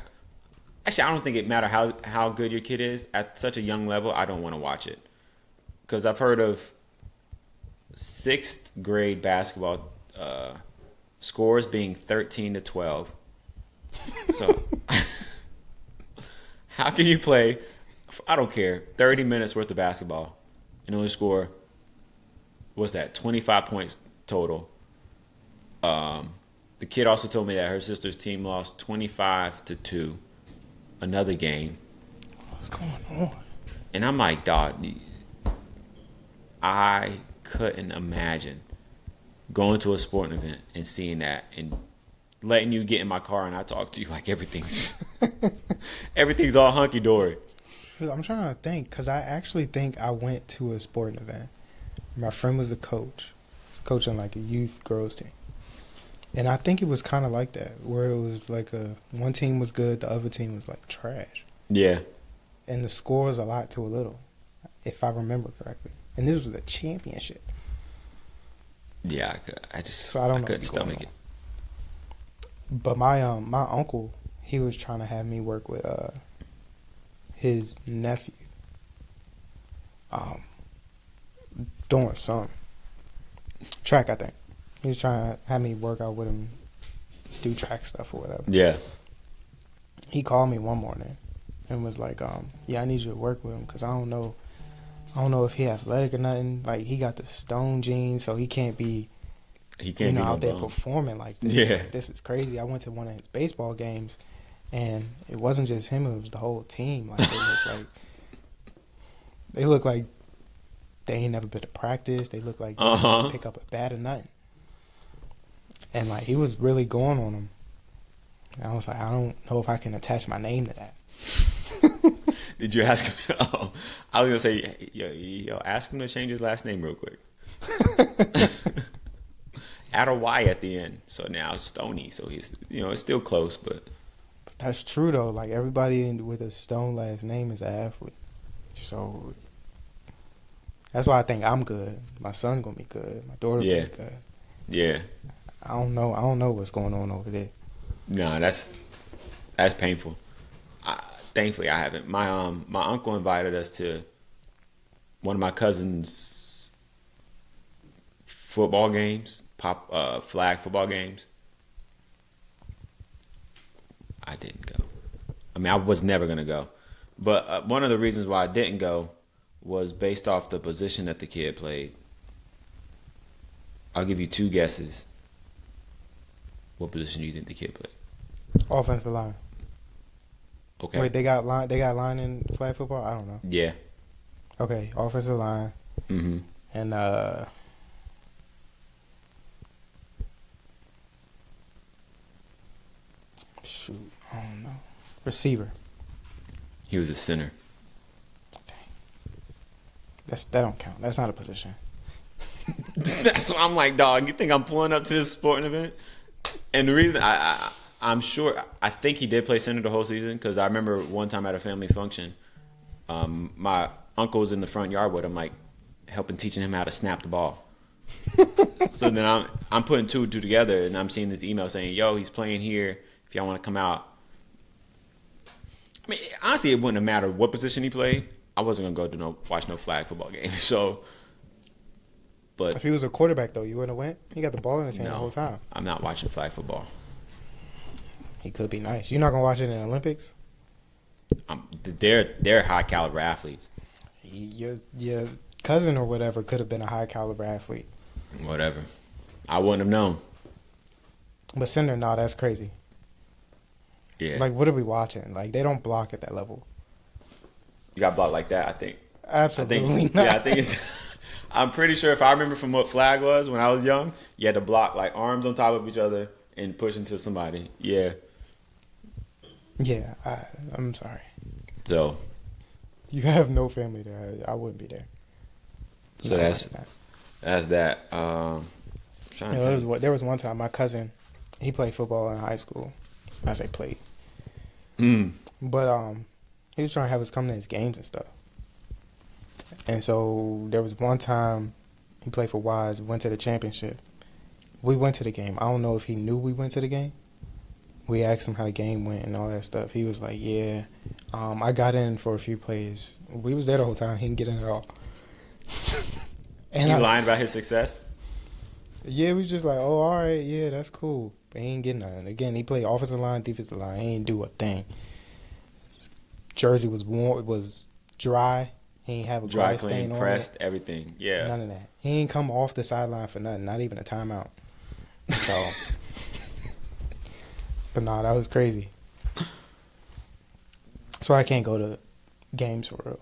I don't think it matter how good your kid is at such a young level. I don't want to watch it because I've heard of sixth grade basketball scores being 13-12. So how can you play? I don't care 30 minutes worth of basketball and only score what's that 25 points total. The kid also told me that her sister's team lost 25-2 another game. What's going on? And I'm like, dog, I couldn't imagine going to a sporting event and seeing that and letting you get in my car and I talk to you like everything's all hunky dory. I'm trying to think because I actually think I went to a sporting event. My friend was the coach. He was coaching like a youth girls team. And I think it was kind of like that, where it was like one team was good, the other team was like trash. Yeah. And the score was a lot to a little, if I remember correctly. And this was the championship. Yeah, I couldn't stomach it. But my uncle, he was trying to have me work with his nephew. Doing some track, I think. He was trying to have me work out with him, do track stuff or whatever. Yeah. He called me one morning and was like, yeah, I need you to work with him because I don't know if he athletic or nothing. Like, he got the stone genes, so he can't be out there performing like this. Yeah. Like, this is crazy. I went to one of his baseball games, and it wasn't just him, it was the whole team. Like, they look like they ain't never been to practice. They look like they didn't pick up a bat or nothing. And, like, he was really going on them. And I was like, I don't know if I can attach my name to that. Did you ask him? Oh, I was going to say, yo, ask him to change his last name real quick. Add a Y at the end. So now it's Stoney. So he's, it's still close, but that's true, though. Like, everybody with a Stone last name is an athlete. So that's why I think I'm good. My son's going to be good. My daughter will be good. Yeah. I don't know what's going on over there. No, that's painful. Thankfully, I haven't. My uncle invited us to one of my cousin's football games, flag football games. I didn't go. I mean, I was never gonna go, but one of the reasons why I didn't go was based off the position that the kid played. I'll give you two guesses. What position do you think the kid played? Offensive line. Okay. Wait, they got line in flag football? I don't know. Yeah. Okay, offensive line. Mm-hmm. And shoot, I don't know. Receiver. He was a center. Dang. That don't count. That's not a position. That's why I'm like, dog, you think I'm pulling up to this sporting event? And the reason I'm sure, I think he did play center the whole season because I remember one time at a family function, my uncle was in the front yard with him, like teaching him how to snap the ball. So then I'm putting two and two together, and I'm seeing this email saying, "Yo, he's playing here. If y'all want to come out." I mean, honestly, it wouldn't have mattered what position he played. I wasn't gonna go to watch no flag football game. So, but if he was a quarterback though, you wouldn't have went. He got the ball in his hand the whole time. I'm not watching flag football. He could be nice. You're not gonna watch it in the Olympics? They're high caliber athletes. Your cousin or whatever could have been a high caliber athlete. Whatever. I wouldn't have known. But center, no, that's crazy. Yeah. Like, what are we watching? Like, they don't block at that level. You got blocked like that, I think. Absolutely not. Yeah, I think it's. I'm pretty sure if I remember from what flag was when I was young, you had to block like arms on top of each other and push into somebody. Yeah. Yeah, I'm sorry. So. You have no family there. I wouldn't be there. So that's that. There was one time my cousin, he played football in high school. I say played. But he was trying to have us come to his games and stuff. And so there was one time he played for Wise, went to the championship. We went to the game. I don't know if he knew we went to the game. We asked him how the game went and all that stuff. He was like, yeah, I got in for a few plays. We was there the whole time. He didn't get in at all. And he lying about his success? Yeah, we was just like, oh, all right, yeah, that's cool. But he ain't getting nothing. Again, he played offensive line, defensive line. He ain't do a thing. His jersey was warm. It was dry. He ain't have a Dry, grass stain clean, on pressed, it. everything. Yeah. None of that. He ain't come off the sideline for nothing. Not even a timeout. So, but nah, that was crazy. That's why I can't go to games for real.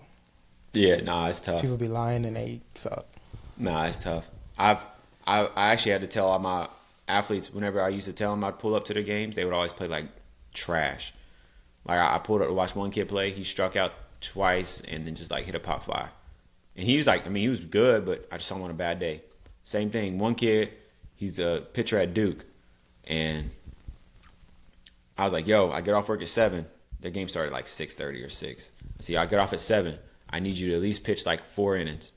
Yeah, nah, it's tough. People be lying and they suck. Nah, it's tough. I actually had to tell all my athletes whenever I used to tell them I'd pull up to the games, they would always play like trash. Like I pulled up to watch one kid play. He struck out twice and then just like hit a pop fly. And he was like, I mean, he was good, but I just saw him on a bad day. Same thing. One kid, he's a pitcher at Duke, and I was like, yo, I get off work at 7. Their game started like 6:30 or 6. See, I get off at 7. I need you to at least pitch like 4 innings.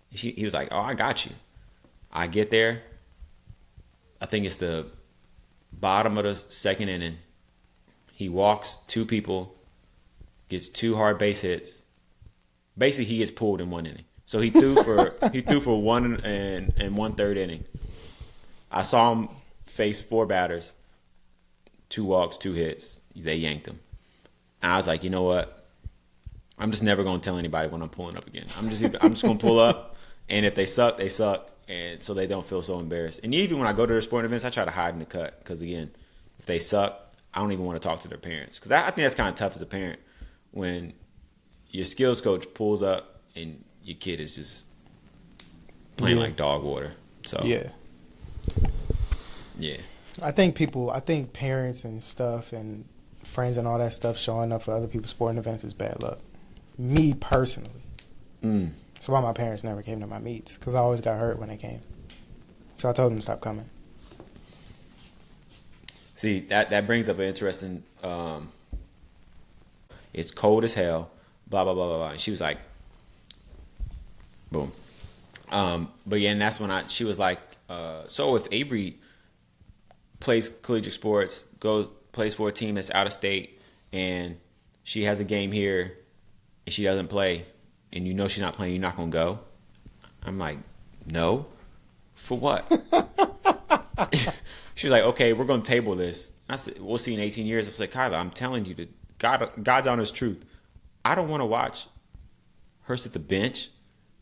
He was like, oh, I got you. I get there. I think it's the bottom of the second inning. He walks 2 people, gets 2 hard base hits. Basically, he gets pulled in 1 inning. So he threw for 1 and 1/3 inning. I saw him face 4 batters, 2 walks, 2 hits. They yanked him. And I was like, you know what? I'm just never gonna tell anybody when I'm pulling up again. I'm just gonna pull up, and if they suck, they suck, and so they don't feel so embarrassed. And even when I go to their sporting events, I try to hide in the cut because again, if they suck, I don't even want to talk to their parents because I think that's kind of tough as a parent when your skills coach pulls up and your kid is just playing like dog water. So yeah. I think parents and stuff and friends and all that stuff showing up for other people's sporting events is bad luck. Me personally. That's why my parents never came to my meets because I always got hurt when they came. So I told them to stop coming. See, that brings up an interesting. It's cold as hell. Blah blah blah blah blah. And she was like, boom. But yeah, and that's when she was like, so if Avery plays collegiate sports, plays for a team that's out of state, and she has a game here, and she doesn't play, and you know she's not playing, you're not gonna go. I'm like, no, for what? She was like, okay, we're gonna table this. I said, we'll see in 18 years. I said, Kyla, I'm telling you, God's honest truth. I don't want to watch her sit the bench.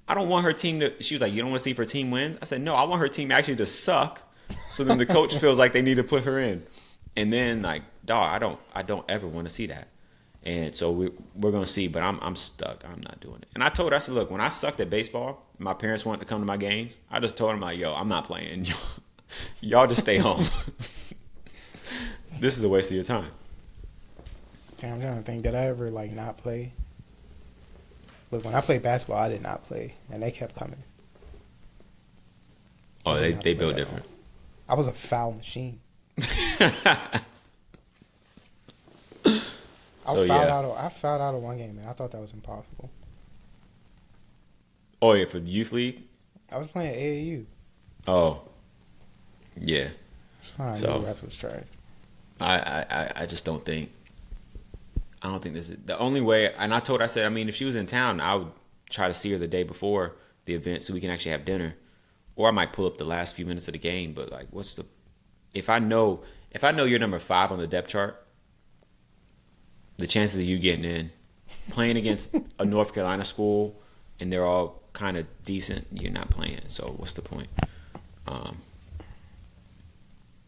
I don't want her team to. She was like, you don't want to see if her team wins? I said, no, I want her team actually to suck, so then the coach feels like they need to put her in. And then like, dog, I don't ever want to see that. And so we're gonna see, but I'm stuck. I'm not doing it. And I told her, I said, look, when I sucked at baseball, my parents wanted to come to my games. I just told them like, yo, I'm not playing. Y'all just stay home. This is a waste of your time. Damn, I'm trying to think. Did I ever like not play? Look, when I played basketball, I did not play, and they kept coming. Oh, they built different. I was a foul machine. I fouled out of one game, man. I thought that was impossible. Oh yeah, for the youth league. I was playing AAU. Oh, yeah. That's fine. So the ref was trash. I just don't think. I don't think this is the only way. And I said, I mean, if she was in town, I would try to see her the day before the event so we can actually have dinner, or I might pull up the last few minutes of the game. But like, if I know you're number 5 on the depth chart, the chances of you getting in, playing against a North Carolina school, and they're all kind of decent, you're not playing. So what's the point?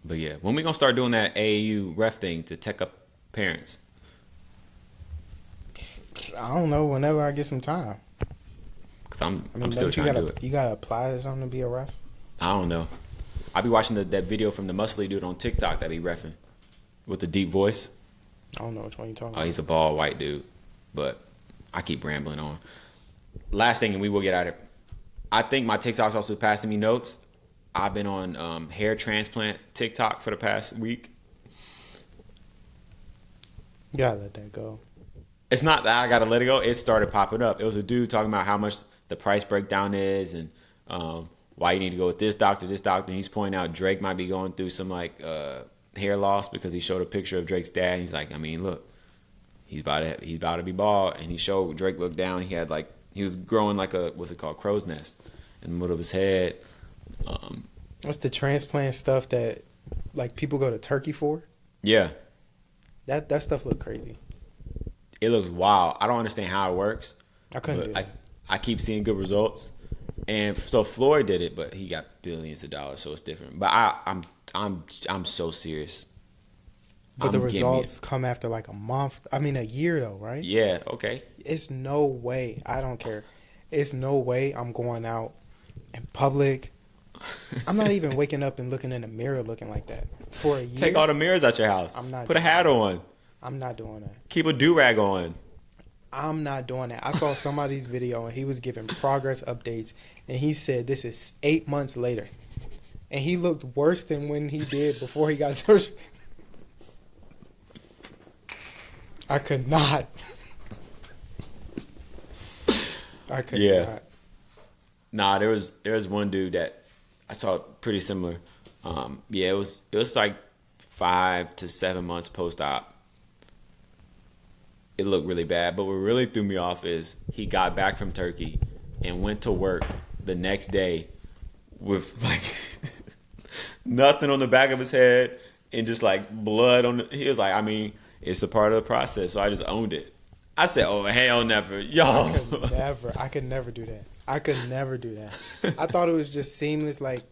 But yeah, when we gonna start doing that AAU ref thing to tech up parents? I don't know. Whenever I get some time. Cause I'm still trying to do it. You gotta apply to something to be a ref. I don't know. I be watching that video from the muscly dude on TikTok that be reffing with the deep voice. I don't know which one you're talking Oh, about. he's a bald white dude. But I keep rambling on. Last thing, and we will get out of it. I think my TikTok's also passing me notes. I've been on hair transplant TikTok for the past week. You gotta let that go. It's not that I gotta let it go. It started popping up. It was a dude talking about how much the price breakdown is and why you need to go with this doctor, this doctor. And he's pointing out Drake might be going through some like hair loss because he showed a picture of Drake's dad. And he's like, I mean, look, he's about to be bald. And he showed Drake looked down. He was growing like a what's it called, crow's nest in the middle of his head. What's the transplant stuff that like people go to Turkey for? Yeah, That stuff look crazy. it looks wild. I don't understand how it works. I couldn't do But that. I keep seeing good results. And so Floyd did it, but he got billions of dollars, so it's different. But I'm so serious. But the I'm getting results come after like a month. I mean, a year though, right? Yeah, okay. It's no way. I don't care. It's no way I'm going out in public. I'm not even waking up and looking in the mirror looking like that for a year. Take all the mirrors out your house. I'm not Put a hat on. I'm not doing that. Keep a do-rag on. I'm not doing that. I saw somebody's video and he was giving progress updates and he said this is 8 months later. And he looked worse than when he did before he got surgery. I could not. I could Yeah. not. Nah, there was one dude that I saw pretty similar. Yeah, it was like 5 to 7 months post-op. It looked really bad, but what really threw me off is he got back from Turkey and went to work the next day with like nothing on the back of his head and just like blood on the, he was like, I mean, it's a part of the process, so I just owned it. I said, oh, hell never. Yo. I could never do that. I could never do that. I thought it was just seamless, like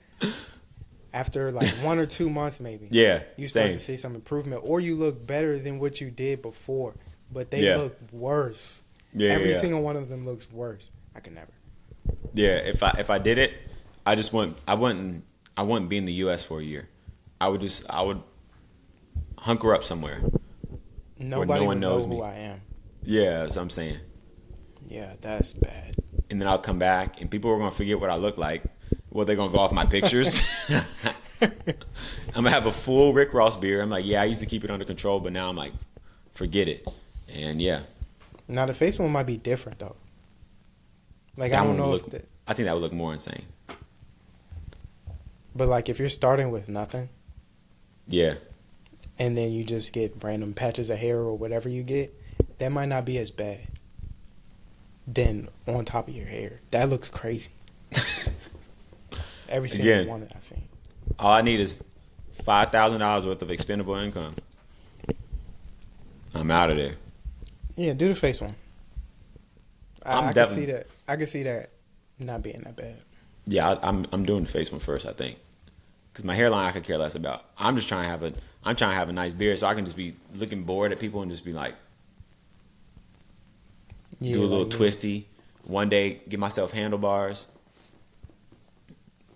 after like 1 or 2 months maybe. Yeah, You start same. to see some improvement or you look better than what you did before. But they Yeah. look worse. Yeah, Every yeah. single one of them looks worse. I could never. Yeah, if I did it, I wouldn't be in the US for a year. I would hunker up somewhere. Nobody no would one know knows who me. I am. Yeah, that's what I'm saying. Yeah, that's bad. And then I'll come back and people are gonna forget what I look like. Well, they're gonna go off my pictures. I'm gonna have a full Rick Ross beard. I'm like, yeah, I used to keep it under control, but now I'm like, forget it. And yeah. Now the face one might be different though. Like That I don't one know would if look, the, I think that would look more insane. but like if you're starting with nothing Yeah. and then you just get random patches of hair or whatever you get, that might not be as bad than on top of your hair. That looks crazy. Every single Again. one that I've seen. All I need is $5,000 worth of expendable income. I'm out of there. Yeah, do the face one. I'm I can definitely- see that. I can see that not being that bad. Yeah, I'm doing the face one first, I think, because my hairline I could care less about. I'm trying to have a nice beard so I can just be looking bored at people and just be like, Yeah, do a little like me. twisty. One day, give myself handlebars.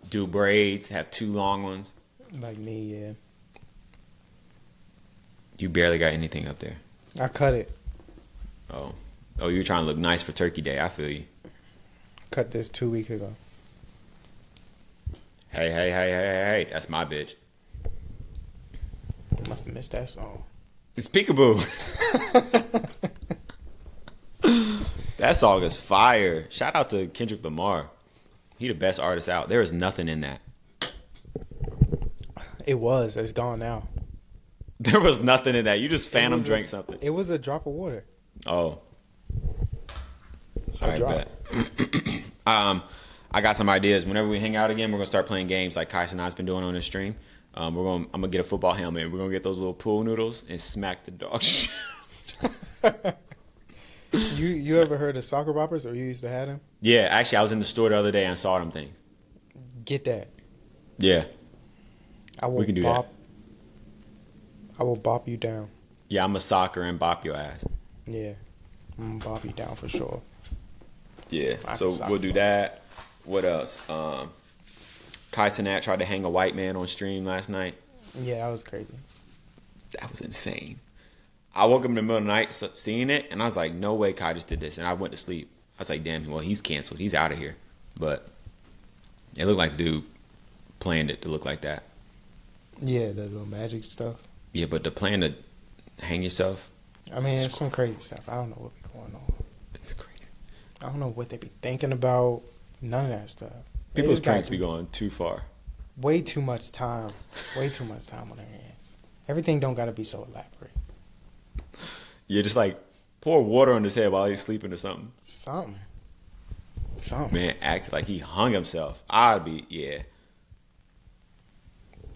Do braids. Have 2 long ones. Like me, yeah. You barely got anything up there. I cut it. Oh, you're trying to look nice for Turkey Day. I feel you. Cut this 2 weeks ago. Hey, that's my bitch. Must have missed that song. It's Peekaboo. That song is fire. Shout out to Kendrick Lamar. He the best artist out. There is nothing in that. It was. It's gone now. There was nothing in that. You just phantom was a- drank something. It was a drop of water. Oh. A All right, drop. bet. I got some ideas. Whenever we hang out again, we're gonna start playing games like Kais and I's been doing on this stream. I'm gonna get a football helmet. We're gonna get those little pool noodles and smack the dog shit. You ever heard of soccer boppers or you used to have them? Yeah, actually, I was in the store the other day and saw them things. Get that. Yeah, I will We can do bop. I will bop you down. yeah, I'm a soccer and bop your ass. Yeah. I'm gonna bop you down for sure. Yeah, I so can sock we'll do that. What else? Kai Cenat tried to hang a white man on stream last night. Yeah, that was crazy. That was insane. I woke up in the middle of the night seeing it, and I was like, no way Kai just did this. And I went to sleep. I was like, damn, well, he's canceled. He's out of here. But it looked like the dude planned it to look like that. Yeah, the little magic stuff. Yeah, but the plan to hang yourself, I mean, it's some crazy stuff. I don't know what be going on. It's crazy. I don't know what they be thinking about. None of that stuff. They People's just got pranks be going too far. way too much time. Way too much time on their hands. Everything don't gotta be so elaborate. Yeah, just like pour water on his head while he's sleeping or something. Something. Man acted like he hung himself. I'd be, yeah.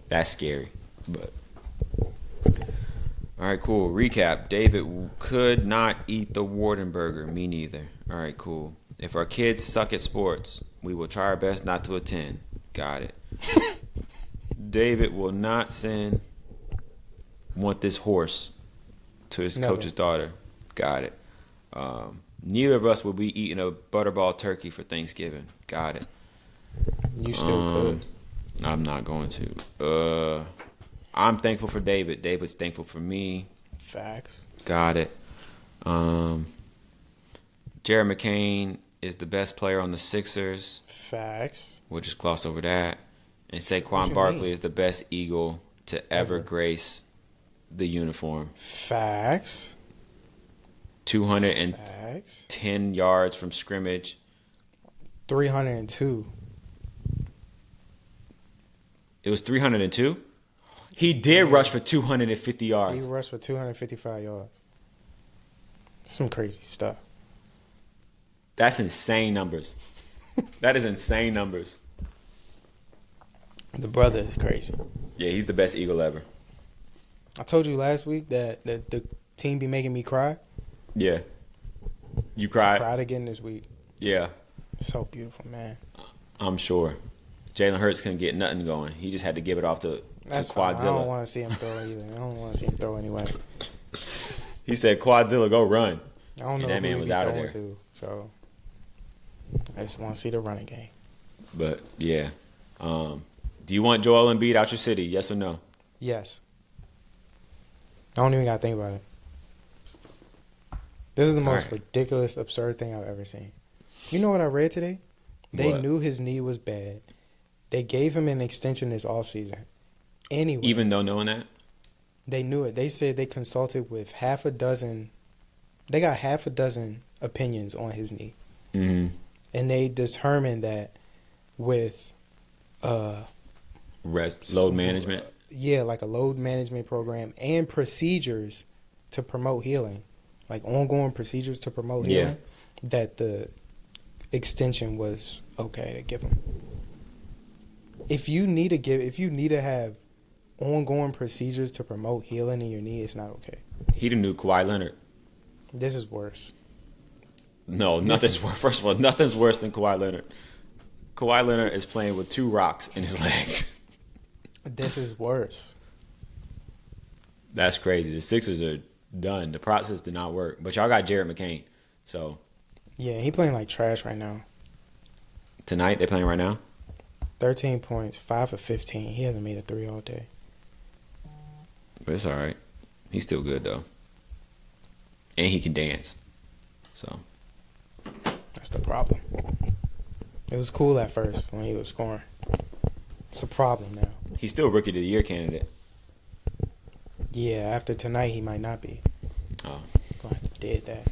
That's scary. But all right, cool. Recap. David could not eat the Wardenburger. Me neither. All right, cool. If our kids suck at sports, we will try our best not to attend. Got it. David will not want this horse to his Never. coach's daughter. Got it. Neither of us will be eating a butterball turkey for Thanksgiving. Got it. You still could. I'm not going to. I'm thankful for David. David's thankful for me. Facts. Got it. Jared McCain is the best player on the Sixers. Facts. We'll just gloss over that. And What Saquon you Barkley mean? is the best Eagle to ever Ever. grace the uniform. Facts. 210 Facts. yards from scrimmage. 302. It was 302. He did rush for 250 yards. He rushed for 255 yards. Some crazy stuff. That's insane numbers. That is insane numbers. The brother is crazy. Yeah, he's the best Eagle ever. I told you last week that the team be making me cry. Yeah. You I cried? cried again this week. Yeah, So beautiful, man. I'm sure. Jalen Hurts couldn't get nothing going. He just had to give it off to That's fine. I don't Quadzilla. want to see him throw either. I don't want to see him throw anyway. He said, Quadzilla, go run. I don't know And that who man he was be out of throwing there. to. So I just want to see the running game. But, yeah. Do you want Joel Embiid out your city? Yes or no? Yes. I don't even got to think about it. This is the most Alright. ridiculous, absurd thing I've ever seen. You know what I read today? They What? knew his knee was bad. They gave him an extension this offseason. Anyway, Even though knowing that? they knew it. They said they consulted with half a dozen. They got half a dozen opinions on his knee. Mm-hmm. And they determined that with Load management. yeah, like a load management program and procedures to promote healing, like ongoing procedures to promote Yeah. healing, that the extension was okay to give him. If you need to have ongoing procedures to promote healing in your knee, it's not okay. He the new Kawhi Leonard. This is worse. No, nothing's worse. First of all, nothing's worse than Kawhi Leonard. Kawhi Leonard is playing with 2 rocks in his legs. This is worse. That's crazy. The Sixers are done. The process did not work. But y'all got Jared McCain. So Yeah, he playing like trash right now. tonight they're playing right now. 13 points, 5 of 15. He hasn't made a 3 all day. But it's all right. He's still good though. And he can dance. So That's the problem. It was cool at first when he was scoring. It's a problem now. he's still rookie of the year candidate. Yeah, after tonight he might not be. Oh. Gonna have to dead that.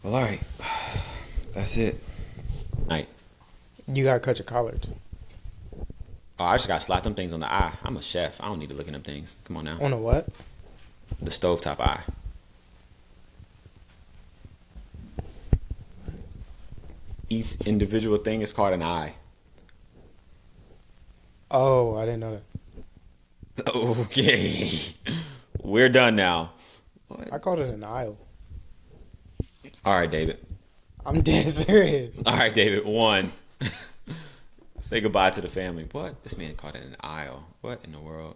Well, all right. That's it. Night. You gotta cut your collards. Oh, I just got to slap them things on the eye. I'm a chef. I don't need to look at them things. Come on now. On a what? The stovetop eye. Each individual thing is called an eye. Oh, I didn't know that. Okay. We're done now. I called it an aisle. All right, David. I'm dead serious. All right, David. 1. Say goodbye to the family. What? This man called it an aisle. What in the world?